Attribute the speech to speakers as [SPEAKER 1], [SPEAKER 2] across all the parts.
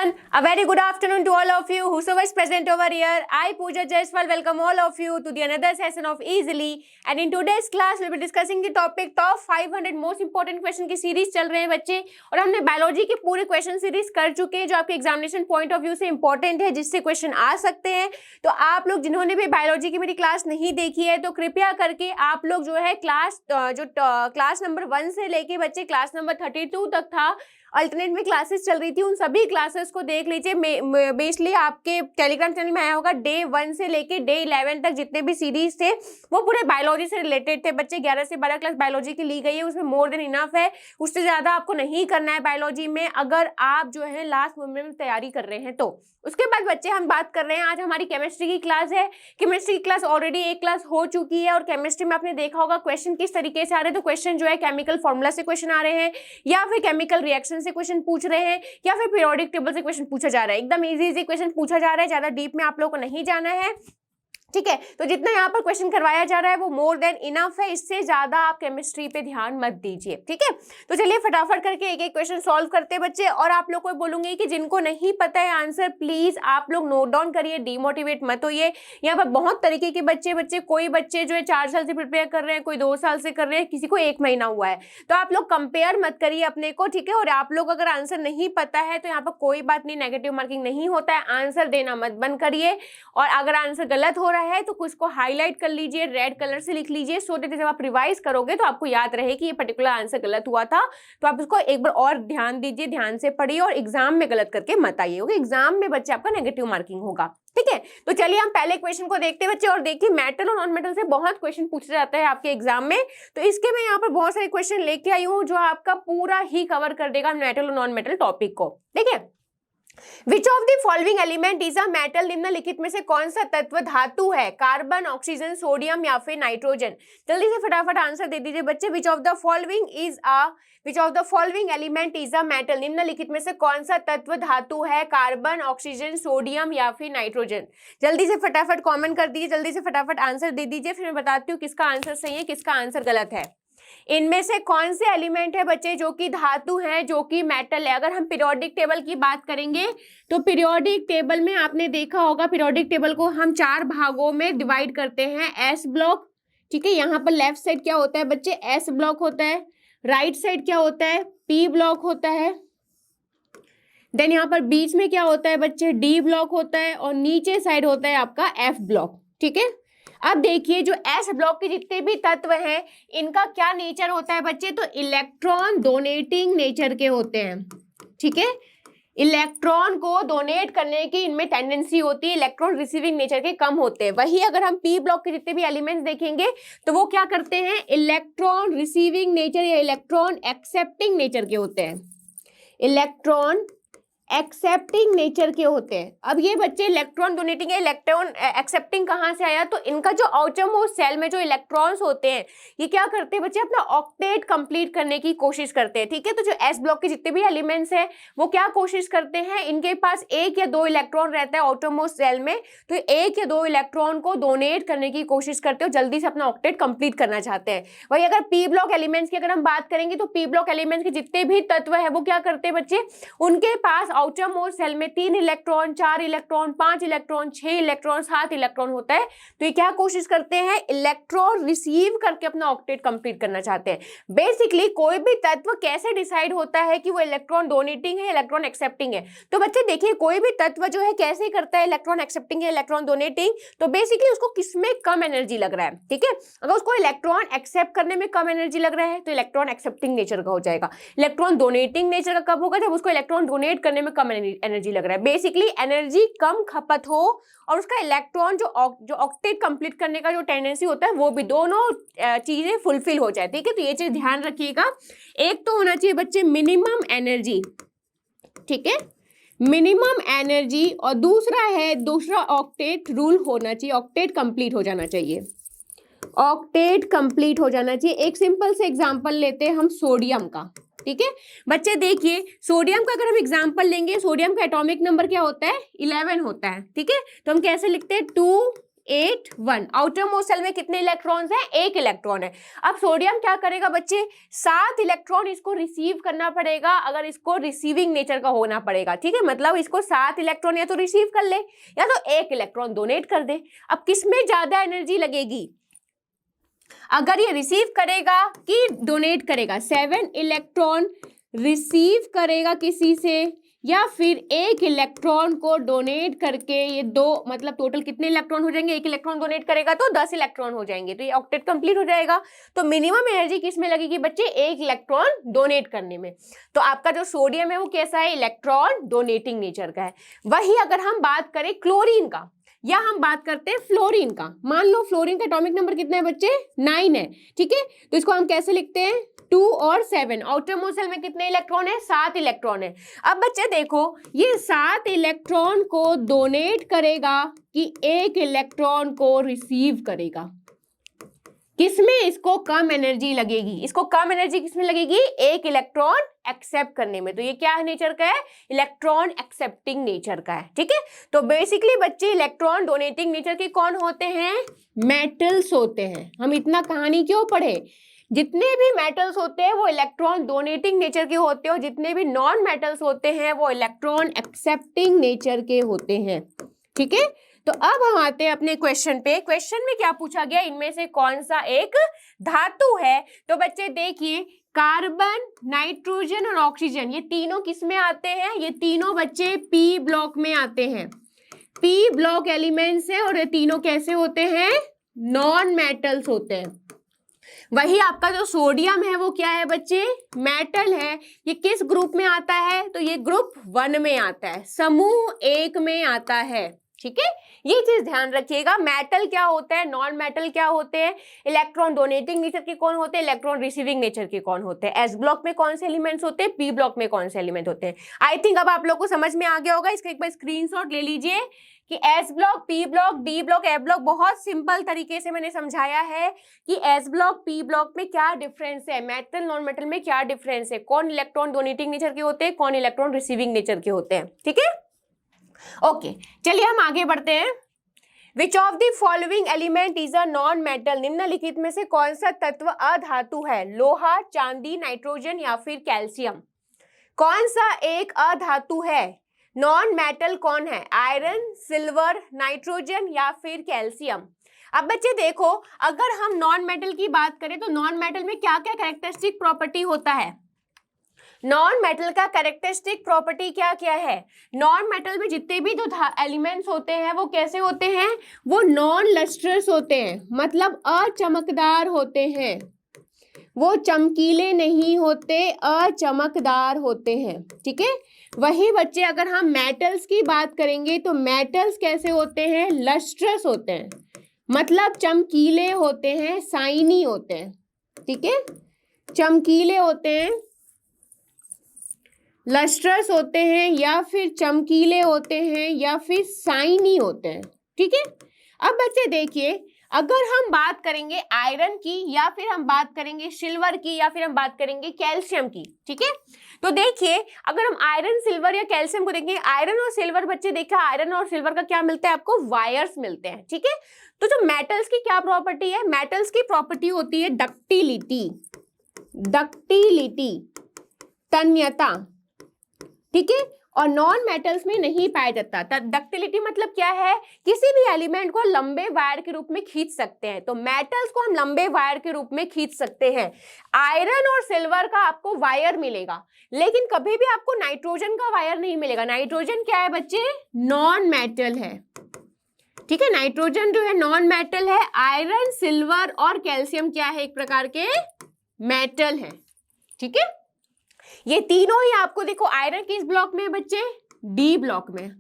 [SPEAKER 1] everyone, a very good afternoon to all of you whosoever is present over here. I Pooja Jaiswal welcome all of you to the another session of Easily, and in today's class we'll be discussing the topic top 500 most important question की series चल रहे हैं बच्चे, और हमने biology के पूरे question series कर चुके हैं जो आपके एग्जामिनेशन पॉइंट ऑफ व्यू से इंपॉर्टेंट है, जिससे क्वेश्चन आ सकते हैं। तो आप लोग जिन्होंने भी बायोलॉजी की मेरी क्लास नहीं देखी है तो कृपया करके आप लोग जो है क्लास नंबर 1 से लेके बच्चे क्लास नंबर 32 तक था, अल्टरनेट में क्लासेस चल रही थी, उन सभी क्लासेस को देख लीजिए। बेसिकली आपके टेलीग्राम चैनल में आया होगा, डे 1 से लेके डे 11 तक जितने भी सीरीज थे वो पूरे बायोलॉजी से रिलेटेड थे बच्चे। 11 से 12 क्लास बायोलॉजी की ली गई है, उसमें मोर देन इनफ है, उससे ज्यादा आपको नहीं करना है बायोलॉजी में, अगर आप जो है लास्ट मोमेंट में तैयारी कर रहे हैं तो। उसके बाद बच्चे हम बात कर रहे हैं, आज हमारी केमिस्ट्री की क्लास है। केमिस्ट्री की क्लास ऑलरेडी एक क्लास हो चुकी है, और केमिस्ट्री में आपने देखा होगा क्वेश्चन किस तरीके से आ रहे हैं। तो क्वेश्चन जो है केमिकल फॉर्मूला से क्वेश्चन आ रहे हैं, या फिर केमिकल रिएक्शन से क्वेश्चन पूछ रहे हैं, या फिर पीरियोडिक टेबल से क्वेश्चन पूछा जा रहा है। एकदम इजी क्वेश्चन पूछा जा रहा है, ज्यादा डीप में आप लोगों को नहीं जाना है, ठीक है। तो जितना यहाँ पर क्वेश्चन करवाया जा रहा है वो मोर देन इनफ है, इससे ज्यादा आप केमिस्ट्री पे ध्यान मत दीजिए, ठीक है। तो चलिए फटाफट करके एक एक क्वेश्चन सॉल्व करते हैं बच्चे, और आप लोग को बोलूंगी कि जिनको नहीं पता है आंसर प्लीज आप लोग नोट डाउन करिए, डिमोटिवेट मत होइए। यहाँ पर बहुत तरीके के बच्चे कोई बच्चे जो है 4 साल से प्रिपेयर कर रहे हैं, कोई 2 साल से कर रहे हैं, किसी को 1 महीना हुआ है। तो आप लोग कंपेयर मत करिए अपने को, ठीक है। और आप लोग अगर आंसर नहीं पता है तो यहाँ पर कोई बात नहीं, नेगेटिव मार्किंग नहीं होता है, आंसर देना मत बंद करिए। और अगर आंसर गलत हो रहा है तो कुछ को हाईलाइट कर लीजिए, रेड कलर से लिख लीजिए, सो दैट जब आप रिवाइज करोगे तो आपको याद रहे कि ये पर्टिकुलर आंसर गलत हुआ था। तो आप उसको एक बार और ध्यान दीजिए, ध्यान से पढ़िए, और एग्जाम में गलत करके मत आइए, क्योंकि एग्जाम में बच्चे आपका नेगेटिव मार्किंग होगा, ठीक है। तो चलिए हम पहले क्वेश्चन को देखते हैं बच्चे, और देखिए मेटल और नॉन मेटल से बहुत क्वेश्चन पूछा जाता है आपके एग्जाम में, तो इसके मैं यहाँ पर बहुत सारे क्वेश्चन लेके आई हूँ जो आपका पूरा ही कवर कर देगा मेटल और नॉन मेटल टॉपिक को, ठीक है। Which of the following element is a metal, निम्नलिखित में से कौन सा तत्व धातु है? कार्बन, ऑक्सीजन, सोडियम या फिर नाइट्रोजन? जल्दी से फटाफट आंसर दे दीजिए बच्चे। विच of the following element is a metal, निम्नलिखित में से कौन सा तत्व धातु है? कार्बन, ऑक्सीजन, सोडियम या फिर नाइट्रोजन? जल्दी से फटाफट कॉमेंट कर दीजिए, जल्दी से फटाफट आंसर दे दीजिए, फिर मैं बताती हूँ किसका आंसर सही है किसका आंसर गलत है। इनमें से कौन से एलिमेंट है बच्चे जो कि धातु है, जो कि मेटल है? अगर हम पीरियोडिक टेबल की बात करेंगे तो पीरियोडिक टेबल में आपने देखा होगा, पीरियोडिक टेबल को हम 4 भागों में डिवाइड करते हैं। एस ब्लॉक, ठीक है, यहाँ पर लेफ्ट साइड क्या होता है बच्चे? एस ब्लॉक होता है। राइट साइड क्या होता है? पी ब्लॉक होता है। देन यहाँ पर बीच में क्या होता है बच्चे? डी ब्लॉक होता है, और नीचे साइड होता है आपका एफ ब्लॉक, ठीक है। अब देखिए जो एस ब्लॉक के जितने भी तत्व हैं इनका क्या नेचर होता है बच्चे? तो इलेक्ट्रॉन डोनेटिंग नेचर के होते हैं, ठीक है। इलेक्ट्रॉन को डोनेट करने की इनमें टेंडेंसी होती है, इलेक्ट्रॉन रिसीविंग नेचर के कम होते हैं। वही अगर हम पी ब्लॉक के जितने भी एलिमेंट्स देखेंगे तो वो क्या करते हैं? इलेक्ट्रॉन रिसीविंग नेचर या इलेक्ट्रॉन एक्सेप्टिंग नेचर के होते हैं, इलेक्ट्रॉन एक्सेप्टिंग नेचर के होते हैं। अब ये बच्चे इलेक्ट्रॉन डोनेटिंग है, इलेक्ट्रॉन एक्सेप्टिंग कहाँ से आया? तो इनका जो आउटरमोस्ट सेल में जो इलेक्ट्रॉन्स होते हैं ये क्या करते हैं बच्चे? अपना ऑक्टेट कंप्लीट करने की कोशिश करते हैं, ठीक है। तो जो एस ब्लॉक के जितने भी एलिमेंट्स हैं वो क्या कोशिश करते हैं? इनके पास 1 या 2 इलेक्ट्रॉन रहता है आउटरमोस्ट सेल में, तो 1 या 2 इलेक्ट्रॉन को डोनेट करने की कोशिश करते हो, जल्दी से अपना ऑक्टेट कंप्लीट करना चाहते हैं। वही अगर पी ब्लॉक एलिमेंट्स की अगर हम बात करेंगे तो पी ब्लॉक एलिमेंट्स के जितने भी तत्व है वो क्या करते हैं बच्चे? उनके पास आउटर मोस्ट सेल में 3 electron, 4 electron, 5 electron, 6 electron, 7 electron होता है। तो ये क्या कोशिश करते हैं? इलेक्ट्रॉन रिसीव करके अपना ऑक्टेट कंप्लीट करना चाहते हैं। बेसिकली कोई भी तत्व कैसे डिसाइड होता है कि वो इलेक्ट्रॉन डोनेटिंग है, इलेक्ट्रॉन एक्सेप्टिंग है? तो बच्चे देखिए कोई भी तत्व जो है कैसे करता है इलेक्ट्रॉन एक्सेप्टिंग है, इलेक्ट्रॉन डोनेटिंग? तो बेसिकली उसको किसमें कम एनर्जी लग रहा है, ठीक है। अगर उसको इलेक्ट्रॉन एक्सेप्ट करने में कम एनर्जी लग रहा है तो इलेक्ट्रॉन एक्सेप्टिंग नेचर का हो जाएगा। इलेक्ट्रॉन डोनेटिंग नेचर का कब होगा? जब उसको इलेक्ट्रॉन डोनेट करने में कम एनर्जी लग रहा है। बेसिकली एनर्जी कम खपत हो और उसका इलेक्ट्रॉन जो ऑक्टेट कंप्लीट करने का जो टेंडेंसी होता है वो भी, दोनों चीजें फुलफिल हो जाए, ठीक है। तो ये चीज ध्यान रखिएगा। एक तो होना चाहिए बच्चे मिनिमम एनर्जी, ठीक है, मिनिमम एनर्जी, और दूसरा ऑक्टेट रूल होना चाहिए, ऑक्टेट कंप्लीट हो जाना चाहिए, ऑक्टेट कंप्लीट हो जाना चाहिए। एक सिंपल से एग्जांपल लेते हैं हम सोडियम का, ठीक है। बच्चे देखिए सोडियम का अगर हम एग्जांपल लेंगे, सोडियम का एटॉमिक नंबर क्या होता है? 11 होता है, ठीक है। तो हम कैसे लिखते हैं? 2 8 1। आउटर मोस्ट शेल में कितने इलेक्ट्रॉन्स हैं? 1 इलेक्ट्रॉन है। अब सोडियम क्या करेगा बच्चे? 7 इलेक्ट्रॉन इसको रिसीव करना पड़ेगा, अगर इसको रिसीविंग नेचर का होना पड़ेगा, ठीक है। मतलब इसको 7 इलेक्ट्रॉन या तो रिसीव कर ले या तो 1 इलेक्ट्रॉन डोनेट कर दे। अब किसमें ज्यादा एनर्जी लगेगी? अगर ये रिसीव करेगा कि डोनेट करेगा? 7 इलेक्ट्रॉन रिसीव करेगा किसी से, या फिर 1 इलेक्ट्रॉन को डोनेट करके ये 2, मतलब टोटल कितने इलेक्ट्रॉन हो जाएंगे? 1 इलेक्ट्रॉन डोनेट करेगा तो 10 इलेक्ट्रॉन हो जाएंगे, तो ये ऑक्टेट कंप्लीट हो जाएगा। तो मिनिमम एनर्जी किस में लगेगी बच्चे? 1 इलेक्ट्रॉन डोनेट करने में। तो आपका जो सोडियम है वो कैसा है? इलेक्ट्रॉन डोनेटिंग नेचर का है। वही अगर हम बात करें क्लोरीन का या हम बात करते हैं फ्लोरीन का, मान लो फ्लोरीन का एटॉमिक नंबर कितना है बच्चे? 9 है, ठीक है। तो इसको हम कैसे लिखते हैं? 2 और 7। आउटर मोस्ट शेल में कितने इलेक्ट्रॉन है? 7 इलेक्ट्रॉन है। अब बच्चे देखो, ये 7 इलेक्ट्रॉन को डोनेट करेगा कि 1 इलेक्ट्रॉन को रिसीव करेगा? किसमें इसको कम एनर्जी लगेगी? इसको कम एनर्जी किसमें लगेगी? 1 इलेक्ट्रॉन एक्सेप्ट करने में। तो ये क्या नेचर का है? इलेक्ट्रॉन एक्सेप्टिंग नेचर का है, ठीक है। तो बेसिकली बच्चे इलेक्ट्रॉन डोनेटिंग नेचर के कौन होते हैं? मेटल्स होते हैं। हम इतना कहानी क्यों पढ़े? जितने भी मेटल्स होते हैं वो इलेक्ट्रॉन डोनेटिंग नेचर के होते हैं, और जितने भी नॉन मेटल्स होते हैं वो इलेक्ट्रॉन एक्सेप्टिंग नेचर के होते हैं, ठीक है। तो अब हम आते हैं अपने क्वेश्चन पे। क्वेश्चन में क्या पूछा गया? इनमें से कौन सा एक धातु है? तो बच्चे देखिए, कार्बन, नाइट्रोजन और ऑक्सीजन, ये तीनों किस में आते हैं? ये तीनों बच्चे पी ब्लॉक में आते हैं। पी ब्लॉक एलिमेंट्स है, और ये तीनों कैसे होते हैं? नॉन मेटल्स होते हैं। वही आपका जो सोडियम है वो क्या है बच्चे? मेटल है। ये किस ग्रुप में आता है? तो ये ग्रुप 1 में आता है, समूह 1 में आता है, ठीक है। ये चीज ध्यान रखिएगा। मेटल क्या होता है, नॉन मेटल क्या होते हैं, इलेक्ट्रॉन डोनेटिंग नेचर के कौन होते हैं, इलेक्ट्रॉन रिसीविंग नेचर के कौन होते हैं, एस ब्लॉक में कौन से एलिमेंट्स होते हैं, पी ब्लॉक में कौन से एलिमेंट होते हैं। आई थिंक अब आप लोग को समझ में आ गया होगा। इसका एक बार स्क्रीनशॉट ले लीजिए कि S block, P block, D block, A block, बहुत सिंपल तरीके से मैंने समझाया है कि एस ब्लॉक, पी ब्लॉक में क्या डिफरेंस है, मेटल नॉन मेटल में क्या डिफरेंस है, कौन इलेक्ट्रॉन डोनेटिंग नेचर के होते हैं, कौन इलेक्ट्रॉन रिसीविंग नेचर के होते हैं, ठीक है। ओके, चलिए हम आगे बढ़ते हैं। Which of the following element is a non metal? निम्नलिखित में से कौन सा तत्व अधातु है? लोहा, चांदी, नाइट्रोजन या फिर कैल्शियम? कौन सा एक अधातु है? नॉन मेटल कौन है? आयरन, सिल्वर, नाइट्रोजन या फिर कैल्शियम? अब बच्चे देखो, अगर हम नॉन मेटल की बात करें तो नॉन मेटल में क्या क्या कैरेक्टरिस्टिक प्रॉपर्टी होता है? नॉन मेटल का कैरेक्टरिस्टिक प्रॉपर्टी क्या क्या है? नॉन मेटल में जितने भी जो एलिमेंट्स होते हैं वो कैसे होते हैं? वो नॉन लस्ट्रस होते हैं, मतलब अचमकदार होते हैं। वो चमकीले नहीं होते, अचमकदार होते हैं, ठीक है। वही बच्चे अगर हम मेटल्स की बात करेंगे तो मेटल्स कैसे होते हैं? लस्ट्रस होते हैं, मतलब चमकीले होते हैं, शाइनी होते हैं, ठीक है। चमकीले होते हैं, लस्ट्रस होते हैं, या फिर चमकीले होते हैं, या फिर शाइनी होते हैं, ठीक है। अब बच्चे देखिए, अगर हम बात करेंगे आयरन की, या फिर हम बात करेंगे सिल्वर की, या फिर हम बात करेंगे कैल्शियम की, ठीक है। तो देखिए, अगर हम आयरन, सिल्वर या कैल्शियम को देखेंगे, आयरन और सिल्वर बच्चे देखा, आयरन और सिल्वर का क्या मिलता है आपको? वायर्स मिलते हैं, ठीक है। तो जो मेटल्स की क्या प्रॉपर्टी है? मेटल्स की प्रॉपर्टी होती है डक्टिलिटी, डक्टिलिटी, तन्यता, ठीक है। और नॉन मेटल्स में नहीं पाया जाता। डक्टिलिटी मतलब क्या है? किसी भी एलिमेंट को लंबे वायर के रूप में खींच सकते हैं, तो मेटल्स को हम लंबे वायर के रूप में खींच सकते हैं। आयरन और सिल्वर का आपको वायर मिलेगा, लेकिन कभी भी आपको नाइट्रोजन का वायर नहीं मिलेगा। नाइट्रोजन क्या है बच्चे? नॉन मेटल है, ठीक है। नाइट्रोजन जो है नॉन मेटल है। आयरन, सिल्वर और कैल्शियम क्या है? एक प्रकार के मेटल है, ठीक है। ये तीनों ही आपको देखो, आयरन किस ब्लॉक में है बच्चे? डी ब्लॉक में।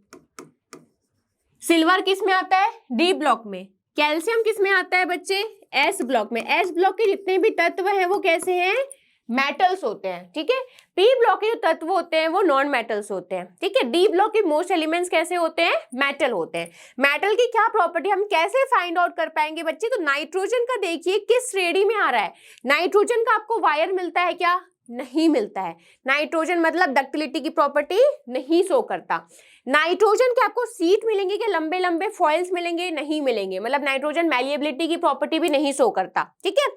[SPEAKER 1] सिल्वर किस में आता है? डी ब्लॉक में। कैल्शियम किस में आता है बच्चे? एस ब्लॉक में। एस ब्लॉक के जितने भी तत्व हैं वो कैसे हैं? मेटल्स होते हैं, ठीक है। पी ब्लॉक के जो तत्व होते हैं वो नॉन मेटल्स होते हैं, ठीक है। डी ब्लॉक के मोस्ट एलिमेंट्स कैसे होते हैं? मेटल होते हैं। मेटल की क्या प्रॉपर्टी हम कैसे फाइंड आउट कर पाएंगे बच्चे? तो नाइट्रोजन का देखिए किस श्रेणी में आ रहा है। नाइट्रोजन का आपको वायर मिलता है क्या? नहीं मिलता है। नाइट्रोजन मतलब डक्टिलिटी की प्रॉपर्टी नहीं शो करता। नाइट्रोजन के आपको सीट मिलेंगे कि लंबे लंबे फॉइल्स मिलेंगे, नहीं मिलेंगे, मतलब नाइट्रोजन मैलिएबिलिटी की प्रॉपर्टी भी नहीं शो करता, ठीक है।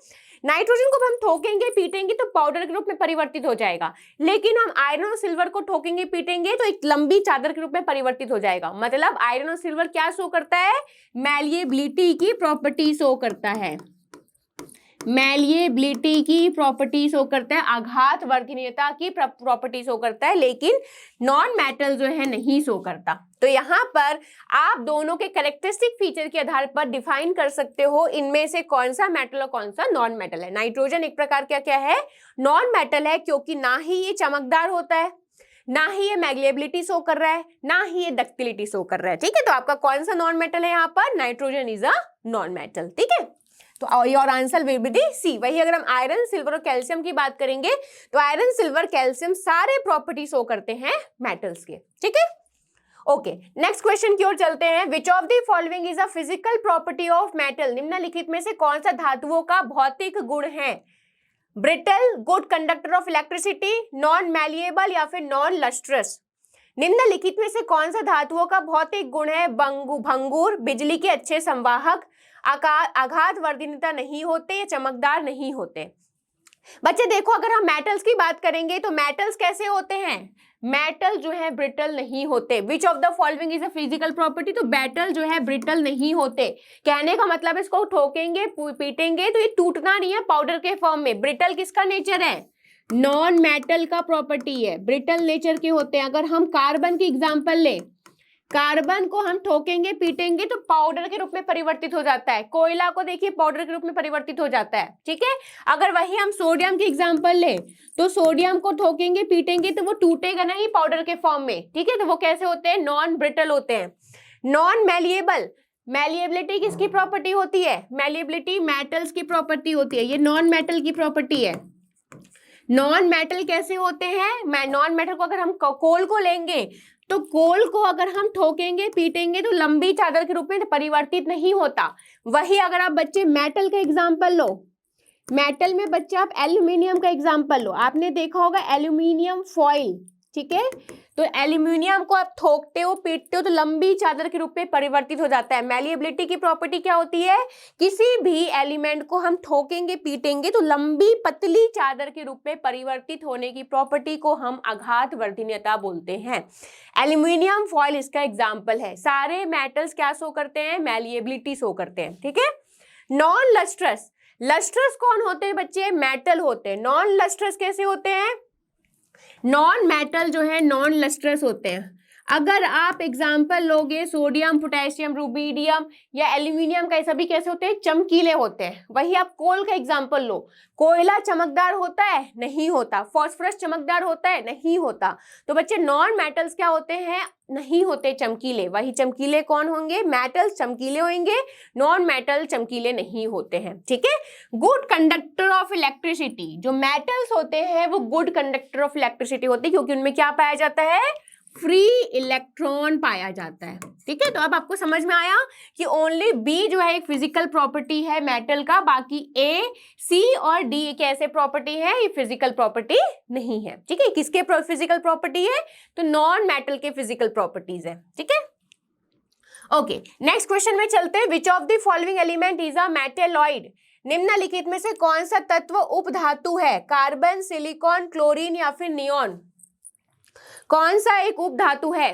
[SPEAKER 1] नाइट्रोजन को हम ठोकेंगे पीटेंगे तो पाउडर के रूप में परिवर्तित हो जाएगा, लेकिन हम आयरन और सिल्वर को ठोकेंगे पीटेंगे तो एक लंबी चादर के रूप में परिवर्तित हो जाएगा। मतलब आयरन और सिल्वर क्या शो करता है, मैलिएबिलिटी की प्रॉपर्टी शो करता है, मैलिएबिलिटी की प्रॉपर्टी शो करता है, आघात वर्धनीयता की प्रॉपर्टी शो करता है, लेकिन नॉन मेटल जो है नहीं शो करता। तो यहाँ पर आप दोनों के कैरेक्टरिस्टिक फीचर के आधार पर डिफाइन कर सकते हो इनमें से कौन सा मेटल और कौन सा नॉन मेटल है। नाइट्रोजन एक प्रकार का क्या है, नॉन मेटल है, क्योंकि ना ही ये चमकदार होता है, ना ही ये मैलिएबिलिटी शो कर रहा है, ना ही ये डक्टिलिटी शो कर रहा है, ठीक है। तो आपका कौन सा नॉन मेटल है यहाँ पर, nitrogen is a non metal, ठीक है। तो your answer will be the C. वही अगर हम आयरन सिल्वर और कैल्शियम की बात करेंगे तो आयरन सिल्वर कैल्शियम सारे प्रॉपर्टी शो करते हैं मेटल्स के, ठीक है। ओके, नेक्स्ट क्वेश्चन की ओर चलते हैं। Which of the following is a physical property of metal, निम्नलिखित में से कौन सा धातुओं का भौतिक गुण है, brittle, good conductor of electricity, non malleable या फिर नॉन लस्ट्रस। निम्नलिखित में से कौन सा धातुओं का भौतिक गुण है, भंगुर, बिजली के अच्छे संवाहक, आघात वर्धनीयता नहीं होते या चमकदार नहीं होते। बच्चे देखो, अगर हम मेटल्स की बात करेंगे तो मेटल्स कैसे होते हैं, मेटल जो है ब्रिटल नहीं होते। विच of the following is a physical property, तो मेटल जो है ब्रिटल नहीं होते। कहने का मतलब इसको ठोकेंगे पीटेंगे तो ये टूटना नहीं है पाउडर के फॉर्म में। ब्रिटल किसका नेचर है, नॉन मेटल का प्रॉपर्टी है, ब्रिटल नेचर के होते हैं। अगर हम कार्बन की एग्जांपल ले, कार्बन को हम ठोकेंगे पीटेंगे तो पाउडर के रूप में परिवर्तित हो जाता है। कोयला को देखिए पाउडर के रूप में परिवर्तित हो जाता है, ठीक है। अगर वही हम सोडियम की एग्जांपल ले तो सोडियम को ठोकेंगे पीटेंगे तो वो टूटेगा नहीं पाउडर के फॉर्म में, ठीक है। तो वो कैसे होते हैं, नॉन ब्रिटल होते हैं। नॉन मैलिएबल, मैलिएबिलिटी किसकी प्रॉपर्टी होती है, मैलिएबिलिटी मेटल्स की प्रॉपर्टी होती है, ये नॉन मेटल की प्रॉपर्टी है। नॉन मेटल कैसे होते हैं, नॉन मेटल को अगर हम कोल को लेंगे तो कोल को अगर हम ठोकेंगे पीटेंगे तो लंबी चादर के रूप में परिवर्तित नहीं होता। वही अगर आप बच्चे मेटल का एग्जांपल लो, मेटल में बच्चे आप एल्यूमिनियम का एग्जांपल लो, आपने देखा होगा एल्यूमिनियम फॉइल, ठीक है। तो एल्यूमिनियम को आप ठोकते हो पीटते हो तो लंबी चादर के रूप में परिवर्तित हो जाता है। मैलिएबिलिटी की प्रॉपर्टी क्या होती है, किसी भी एलिमेंट को हम ठोकेंगे पीटेंगे तो लंबी पतली चादर के रूप में परिवर्तित होने की प्रॉपर्टी को हम आघात वर्धनीयता बोलते हैं। एल्यूमिनियम फॉइल इसका एग्जाम्पल है। सारे मेटल्स क्या शो करते हैं, मैलिएबिलिटी शो करते हैं, ठीक है। नॉन लस्ट्रस, लस्ट्रस कौन होते हैं बच्चे, मेटल होते हैं। नॉन लस्ट्रस कैसे होते हैं, नॉन मेटल जो है नॉन लस्ट्रस होते हैं। अगर आप एग्जाम्पल लोगे सोडियम, पोटेशियम, रुबीडियम या एल्यूमिनियम का, ये सभी कैसे होते हैं, चमकीले होते हैं। वही आप कोल का एग्जाम्पल लो, कोयला चमकदार होता है, नहीं होता। फॉस्फोरस चमकदार होता है, नहीं होता। तो बच्चे नॉन मेटल्स क्या होते हैं, नहीं होते चमकीले। वही चमकीले कौन होंगे, मेटल्स चमकीले होंगे, नॉन मेटल चमकीले नहीं होते हैं, ठीक है। गुड कंडक्टर ऑफ इलेक्ट्रिसिटी, जो मेटल्स होते हैं वो गुड कंडक्टर ऑफ इलेक्ट्रिसिटी होते हैं, क्योंकि उनमें क्या पाया जाता है, फ्री इलेक्ट्रॉन पाया जाता है, ठीक है। तो अब आपको समझ में आया कि ओनली बी जो है एक फिजिकल प्रॉपर्टी है मेटल का, बाकी ए, सी और डी कैसे प्रॉपर्टी है, ये फिजिकल प्रॉपर्टी नहीं है, ठीक है। किसके फिजिकल प्रॉपर्टी है, तो नॉन मेटल के फिजिकल प्रॉपर्टीज है, ठीक है। ओके, नेक्स्ट क्वेश्चन में चलते हैं। Which of the following element is a metalloid, निम्नलिखित में से कौन सा तत्व उपधातु है, कार्बन, सिलिकॉन, क्लोरीन या फिर नियॉन। कौन सा एक उपधातु है,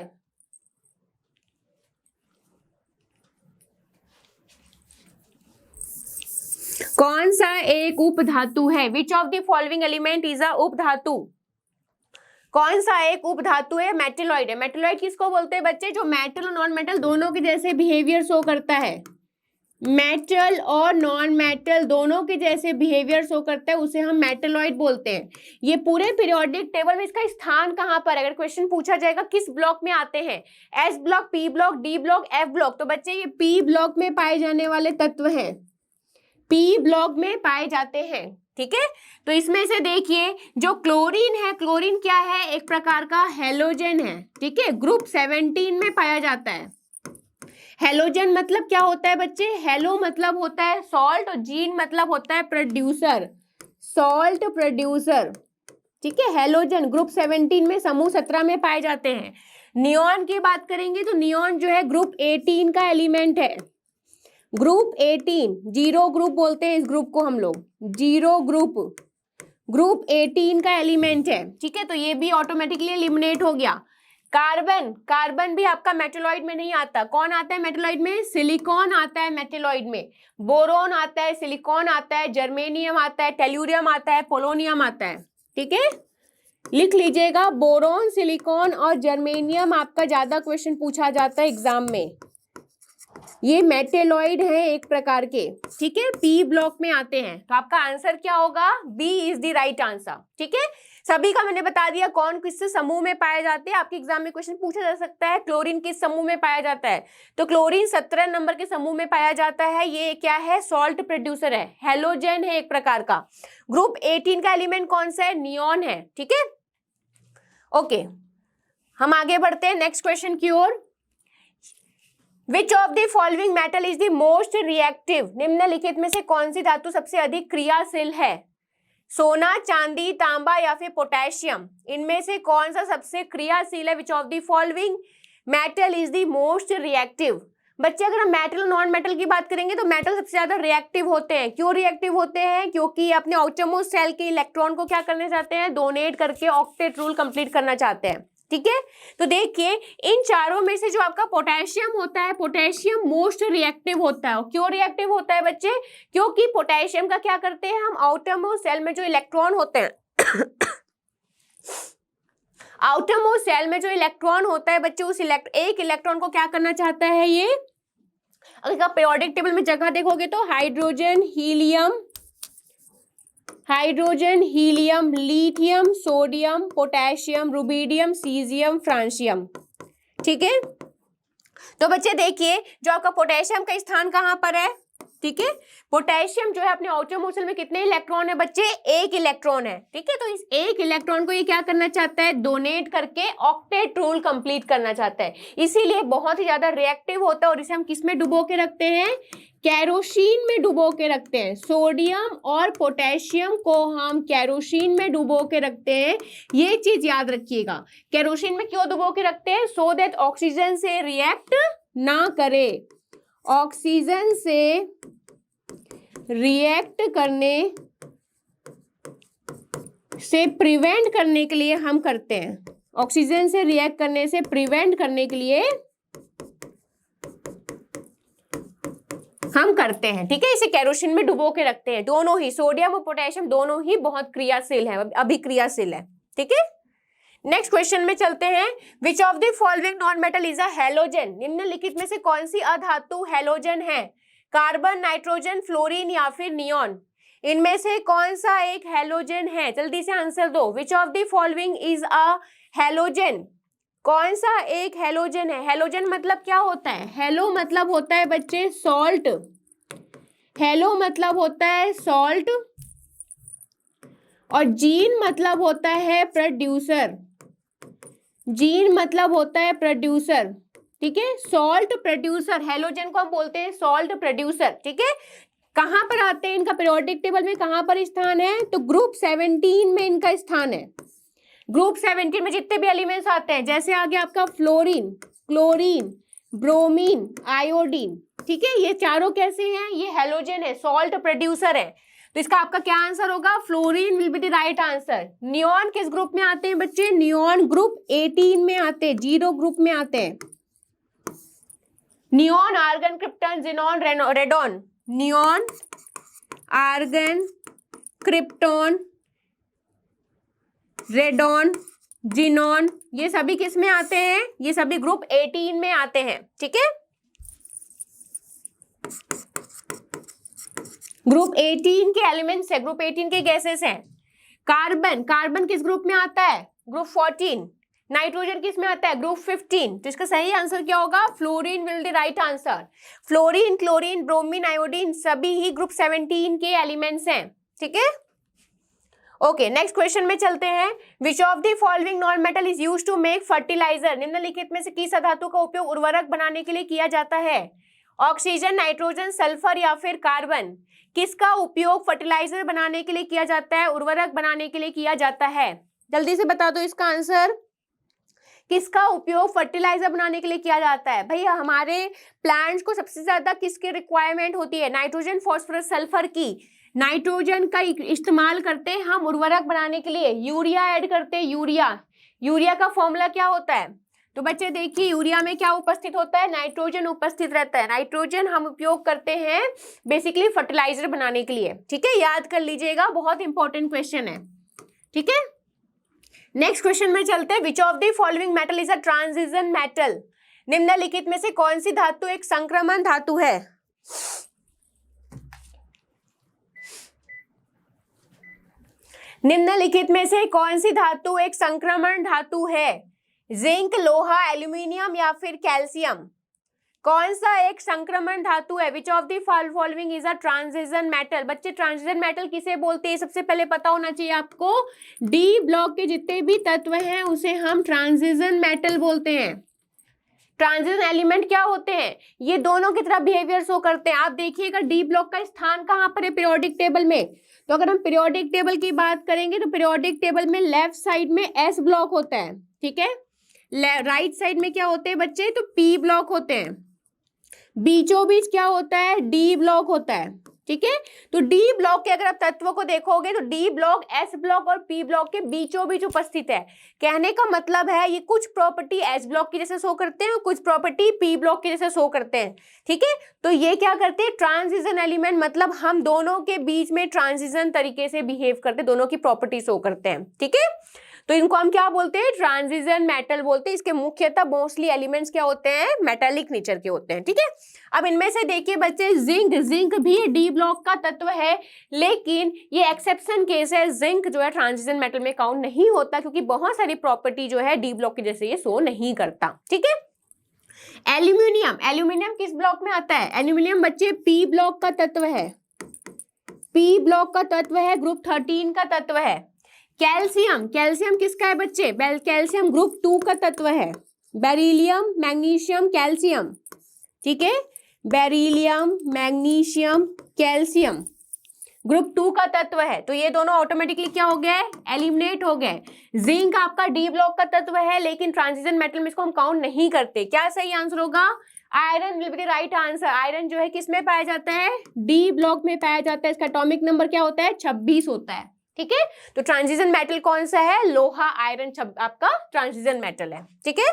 [SPEAKER 1] कौन सा एक उपधातु है, which of the following element is a उपधातु, कौन सा एक उपधातु है, मेटेलॉइड है। मेटेलॉइड किसको बोलते हैं बच्चे, जो मेटल और नॉन मेटल दोनों के जैसे बिहेवियर शो करता है, मेटल और नॉन मेटल दोनों के जैसे बिहेवियर शो करता है, उसे हम मेटेलॉइड बोलते हैं। ये पूरे पीरियोडिक टेबल में इसका स्थान कहाँ पर, अगर क्वेश्चन पूछा जाएगा किस ब्लॉक में आते हैं, S block, P block, D block, F block, तो बच्चे ये पी ब्लॉक में पाए जाने वाले तत्व हैं, पी ब्लॉक में पाए जाते हैं, ठीक है। तो इसमें से देखिए जो क्लोरीन है, क्लोरीन क्या है, एक प्रकार का हेलोजन है, ठीक है, ग्रुप 17 में पाया जाता है। हेलोजन मतलब क्या होता है बच्चे, हेलो मतलब होता है सॉल्ट और जीन मतलब होता है प्रोड्यूसर, सॉल्ट प्रोड्यूसर, ठीक है। हैलोजन ग्रुप 17 में, समूह 17 में पाए जाते हैं। नियॉन की बात करेंगे तो नियॉन जो है ग्रुप 18 का एलिमेंट है। ग्रुप 18, जीरो ग्रुप बोलते हैं इस ग्रुप को हम लोग, जीरो ग्रुप, ग्रुप 18 का एलिमेंट है। ठीक है, तो ये भी ऑटोमेटिकली एलिमिनेट हो गया। कार्बन, कार्बन भी आपका मेटेलॉइड में नहीं आता। कौन आता है मेटेलॉइड में? सिलिकॉन आता है मेटेलॉइड में। बोरोन आता है, सिलिकॉन आता है, जर्मेनियम आता है, टेल्यूरियम आता है, पोलोनियम आता है। ठीक है, लिख लीजिएगा, बोरोन, सिलिकॉन और जर्मेनियम आपका ज्यादा क्वेश्चन पूछा जाता है एग्जाम में। ये मेटेलॉइड है एक प्रकार के। ठीक है, पी ब्लॉक में आते हैं। तो आपका आंसर क्या होगा? B is the right answer. ठीक है, सभी का मैंने बता दिया कौन किस समूह में पाया जाते हैं। आपके एग्जाम में क्वेश्चन पूछा जा सकता है क्लोरीन किस समूह में पाया जाता है, तो क्लोरीन 17 नंबर के समूह में पाया जाता है। ये क्या है? सॉल्ट प्रोड्यूसर है, हैलोजन है एक प्रकार का। ग्रुप 18 का एलिमेंट कौन सा है? नियॉन है। ठीक है, ओके, हम आगे बढ़ते हैं नेक्स्ट क्वेश्चन की ओर। Which of the following metal is the most reactive? निम्नलिखित में से कौन सी धातु सबसे अधिक क्रियाशील है? सोना, चांदी, तांबा या फिर पोटेशियम? इनमें से कौन सा सबसे क्रियाशील है? Which of the following metal is the most reactive? बच्चे, अगर हम मेटल और नॉन मेटल की बात करेंगे तो मेटल सबसे ज्यादा रिएक्टिव होते हैं। क्यों रिएक्टिव होते हैं? क्योंकि अपने आउटरमोस्ट सेल के इलेक्ट्रॉन को क्या करना चाहते हैं? डोनेट करके ऑक्टेट रूल कंप्लीट करना चाहते हैं। ठीक है, तो देखिए इन चारों में से जो आपका पोटेशियम होता है, पोटेशियम मोस्ट रिएक्टिव होता है। क्यों रिएक्टिव होता है बच्चे? क्योंकि पोटेशियम का क्या करते हैं हम? आउटरमोस्ट सेल में जो इलेक्ट्रॉन होते हैं आउटरमोस्ट सेल में जो इलेक्ट्रॉन होता है बच्चे, उस एक इलेक्ट्रॉन को क्या करना चाहता है ये? अगर आप पीरियोडिक टेबल में जगह देखोगे तो hydrogen, helium, hydrogen, helium, lithium, sodium, potassium, rubidium, caesium, francium. ठीक है, तो बच्चे देखिए जो आपका पोटेशियम का स्थान कहां पर है? ठीक है, पोटेशियम जो है अपने आउटरमोस्ट सेल में कितने इलेक्ट्रॉन है बच्चे? एक इलेक्ट्रॉन है। ठीक है, तो इस एक इलेक्ट्रॉन को ये क्या करना चाहता है? डोनेट करके ऑक्टेट रूल कंप्लीट करना चाहता है, इसीलिए बहुत ही ज्यादा रिएक्टिव होता है। और इसे हम किस में डुबो के रखते हैं? केरोसिन में डुबो के रखते हैं। सोडियम और पोटेशियम को हम केरोसिन में डुबो के रखते हैं। ये चीज याद रखिएगा। केरोसिन में क्यों डुबो के रखते हैं? सो दैट ऑक्सीजन से रिएक्ट ना करे, ऑक्सीजन से रिएक्ट करने से प्रिवेंट करने के लिए हम करते हैं। ऑक्सीजन से रिएक्ट करने से प्रिवेंट करने के लिए हम करते हैं। ठीक है, इसे केरोसिन में डुबो के रखते हैं। दोनों ही, सोडियम और पोटेशियम दोनों ही बहुत क्रियाशील है, अभिक्रियाशील है। ठीक है, नेक्स्ट क्वेश्चन में चलते हैं। Which of the following non metal is a halogen? निम्नलिखित में से कौन सी अधातु हैलोजन है? कार्बन, नाइट्रोजन, फ्लोरीन या फिर नियॉन? इनमें से कौन सा एक हैलोजन है? जल्दी से आंसर दो। विच of the following is a halogen? कौन सा एक हैलोजन है? हैलोजन मतलब क्या होता है? हेलो मतलब होता है बच्चे सॉल्ट, हेलो मतलब होता है सॉल्ट, और जीन मतलब होता है प्रोड्यूसर, जीन मतलब होता है प्रोड्यूसर। ठीक है, सॉल्ट प्रोड्यूसर, हैलोजन को हम बोलते हैं सॉल्ट प्रोड्यूसर। ठीक है, कहां पर आते हैं? इनका पीरियोडिक टेबल में कहां पर स्थान है? तो ग्रुप 17 में इनका स्थान है। ग्रुप 17 में जितने भी एलिमेंट्स आते हैं, जैसे आ गया आपका फ्लोरीन, क्लोरीन, ब्रोमीन, आयोडीन। ठीक है, ये चारों कैसे हैं? ये हैलोजन है, सॉल्ट प्रोड्यूसर है। तो इसका आपका क्या आंसर होगा? Fluorine will be the right answer. Neon किस ग्रुप में आते हैं बच्चे? नियॉन ग्रुप 18 में आते हैं, जीरो ग्रुप में आते हैं। Neon, argon, krypton, xenon, radon. Neon, argon, krypton, radon, xenon, ये सभी किस में आते हैं? ये सभी ग्रुप 18 में आते हैं। ठीक है, ग्रुप 18 के एलिमेंट्स है, ग्रुप 18 के गैसेस हैं। कार्बन, कार्बन किस ग्रुप में आता है? ग्रुप 14। नाइट्रोजन किस में आता है? ग्रुप 15। तो इसका सही आंसर क्या होगा? Fluorine will the right answer. Fluorine, chlorine, bromine, iodine सभी ही ग्रुप 17 के एलिमेंट्स हैं। ठीक है, ओके, नेक्स्ट क्वेश्चन में चलते हैं। Which of the following non metal is used to make fertiliser? निम्नलिखित में से किस धातु का उपयोग उर्वरक बनाने के लिए किया जाता है? ऑक्सीजन, नाइट्रोजन, सल्फर या फिर कार्बन? किसका उपयोग फर्टिलाइजर बनाने के लिए किया जाता है, उर्वरक बनाने के लिए किया जाता है? जल्दी से बता दो इसका आंसर। किसका उपयोग फर्टिलाइजर बनाने के लिए किया जाता है? भैया हमारे प्लांट्स को सबसे ज्यादा किसकी रिक्वायरमेंट होती है? नाइट्रोजन, फॉस्फोरस, सल्फर की। नाइट्रोजन का इस्तेमाल करते हैं हम उर्वरक बनाने के लिए, यूरिया ऐड करते हैं। यूरिया, यूरिया का फॉर्मूला क्या होता है? तो बच्चे देखिए यूरिया में क्या उपस्थित होता है? नाइट्रोजन उपस्थित रहता है। नाइट्रोजन हम उपयोग करते हैं बेसिकली फर्टिलाइजर बनाने के लिए, ठीक है, याद कर लीजिएगा, बहुत इंपॉर्टेंट क्वेश्चन है, ठीक है। नेक्स्ट क्वेश्चन में चलते हैं। Which of the following metal is a transition metal? निम्नलिखित में से कौन सी धातु एक संक्रमण धातु है? निम्नलिखित में से कौन सी धातु एक संक्रमण धातु है? जिंक, लोहा, एल्यूमिनियम या फिर कैल्शियम? कौन सा एक संक्रमण धातु है? Which of the following is a transition metal? बच्चे ट्रांजिशन मेटल किसे बोलते हैं सबसे पहले पता होना चाहिए आपको। डी ब्लॉक के जितने भी तत्व हैं उसे हम ट्रांजिशन मेटल बोलते हैं। ट्रांजिशन एलिमेंट क्या होते हैं? ये दोनों की तरह बिहेवियर शो करते हैं। आप देखिएगा डी ब्लॉक का स्थान कहाँ पर है पीरियोडिक टेबल में? तो अगर हम पीरियोडिक टेबल की बात करेंगे तो पीरियोडिक टेबल में लेफ्ट साइड में एस ब्लॉक होता है, ठीक है। राइट साइड में क्या होते हैं बच्चे? तो पी ब्लॉक होते हैं। बीचों बीच क्या होता है? डी ब्लॉक होता है, ठीक है। तो डी ब्लॉक के अगर आप तत्वों को देखोगे तो डी ब्लॉक, एस ब्लॉक और पी ब्लॉक के बीचों बीच उपस्थित है। कहने का मतलब है ये कुछ प्रॉपर्टी एस ब्लॉक की जैसे शो करते हैं और कुछ प्रॉपर्टी पी ब्लॉक की जैसे शो करते हैं, ठीक है। तो ये क्या करते हैं? ट्रांजिशन एलिमेंट, मतलब हम दोनों के बीच में ट्रांजिशन तरीके से बिहेव करते, दोनों की प्रॉपर्टी शो करते हैं, ठीक है। तो इनको हम क्या बोलते हैं? ट्रांजिशन मेटल बोलते हैं। इसके मुख्यतः मोस्टली एलिमेंट्स क्या होते हैं? मेटालिक नेचर के होते हैं, ठीक है। अब इनमें से देखिए बच्चे जिंक, जिंक भी डी ब्लॉक का तत्व है, लेकिन ये एक्सेप्शन केस है। जिंक जो है ट्रांजिशन मेटल में काउंट नहीं होता क्योंकि बहुत सारी प्रॉपर्टी जो है डी ब्लॉक के जैसे ये शो नहीं करता, ठीक है। एल्यूमिनियम, एल्यूमिनियम किस ब्लॉक में आता है? एल्यूमिनियम बच्चे पी ब्लॉक का तत्व है, पी ब्लॉक का तत्व है, ग्रुप 13 का तत्व है। कैल्शियम, कैल्शियम किसका है बच्चे? कैल्शियम ग्रुप 2 का तत्व है। बेरिलियम, मैग्नीशियम, कैल्शियम, ठीक है। बेरिलियम, मैग्नीशियम, कैल्शियम ग्रुप 2 का तत्व है। तो ये दोनों ऑटोमेटिकली क्या हो गए? एलिमिनेट हो गए। जिंक आपका डी ब्लॉक का तत्व है, लेकिन ट्रांजिशन मेटल में इसको हम काउंट नहीं करते। क्या सही आंसर होगा? Iron will be the right answer. Iron जो है किस में पाया जाता है? डी ब्लॉक में पाया जाता है। इसका एटॉमिक नंबर क्या होता है? 26 होता है, ठीक है। तो ट्रांजिशन मेटल कौन सा है? लोहा, आयरन आपका ट्रांजिशन मेटल है, ठीक है।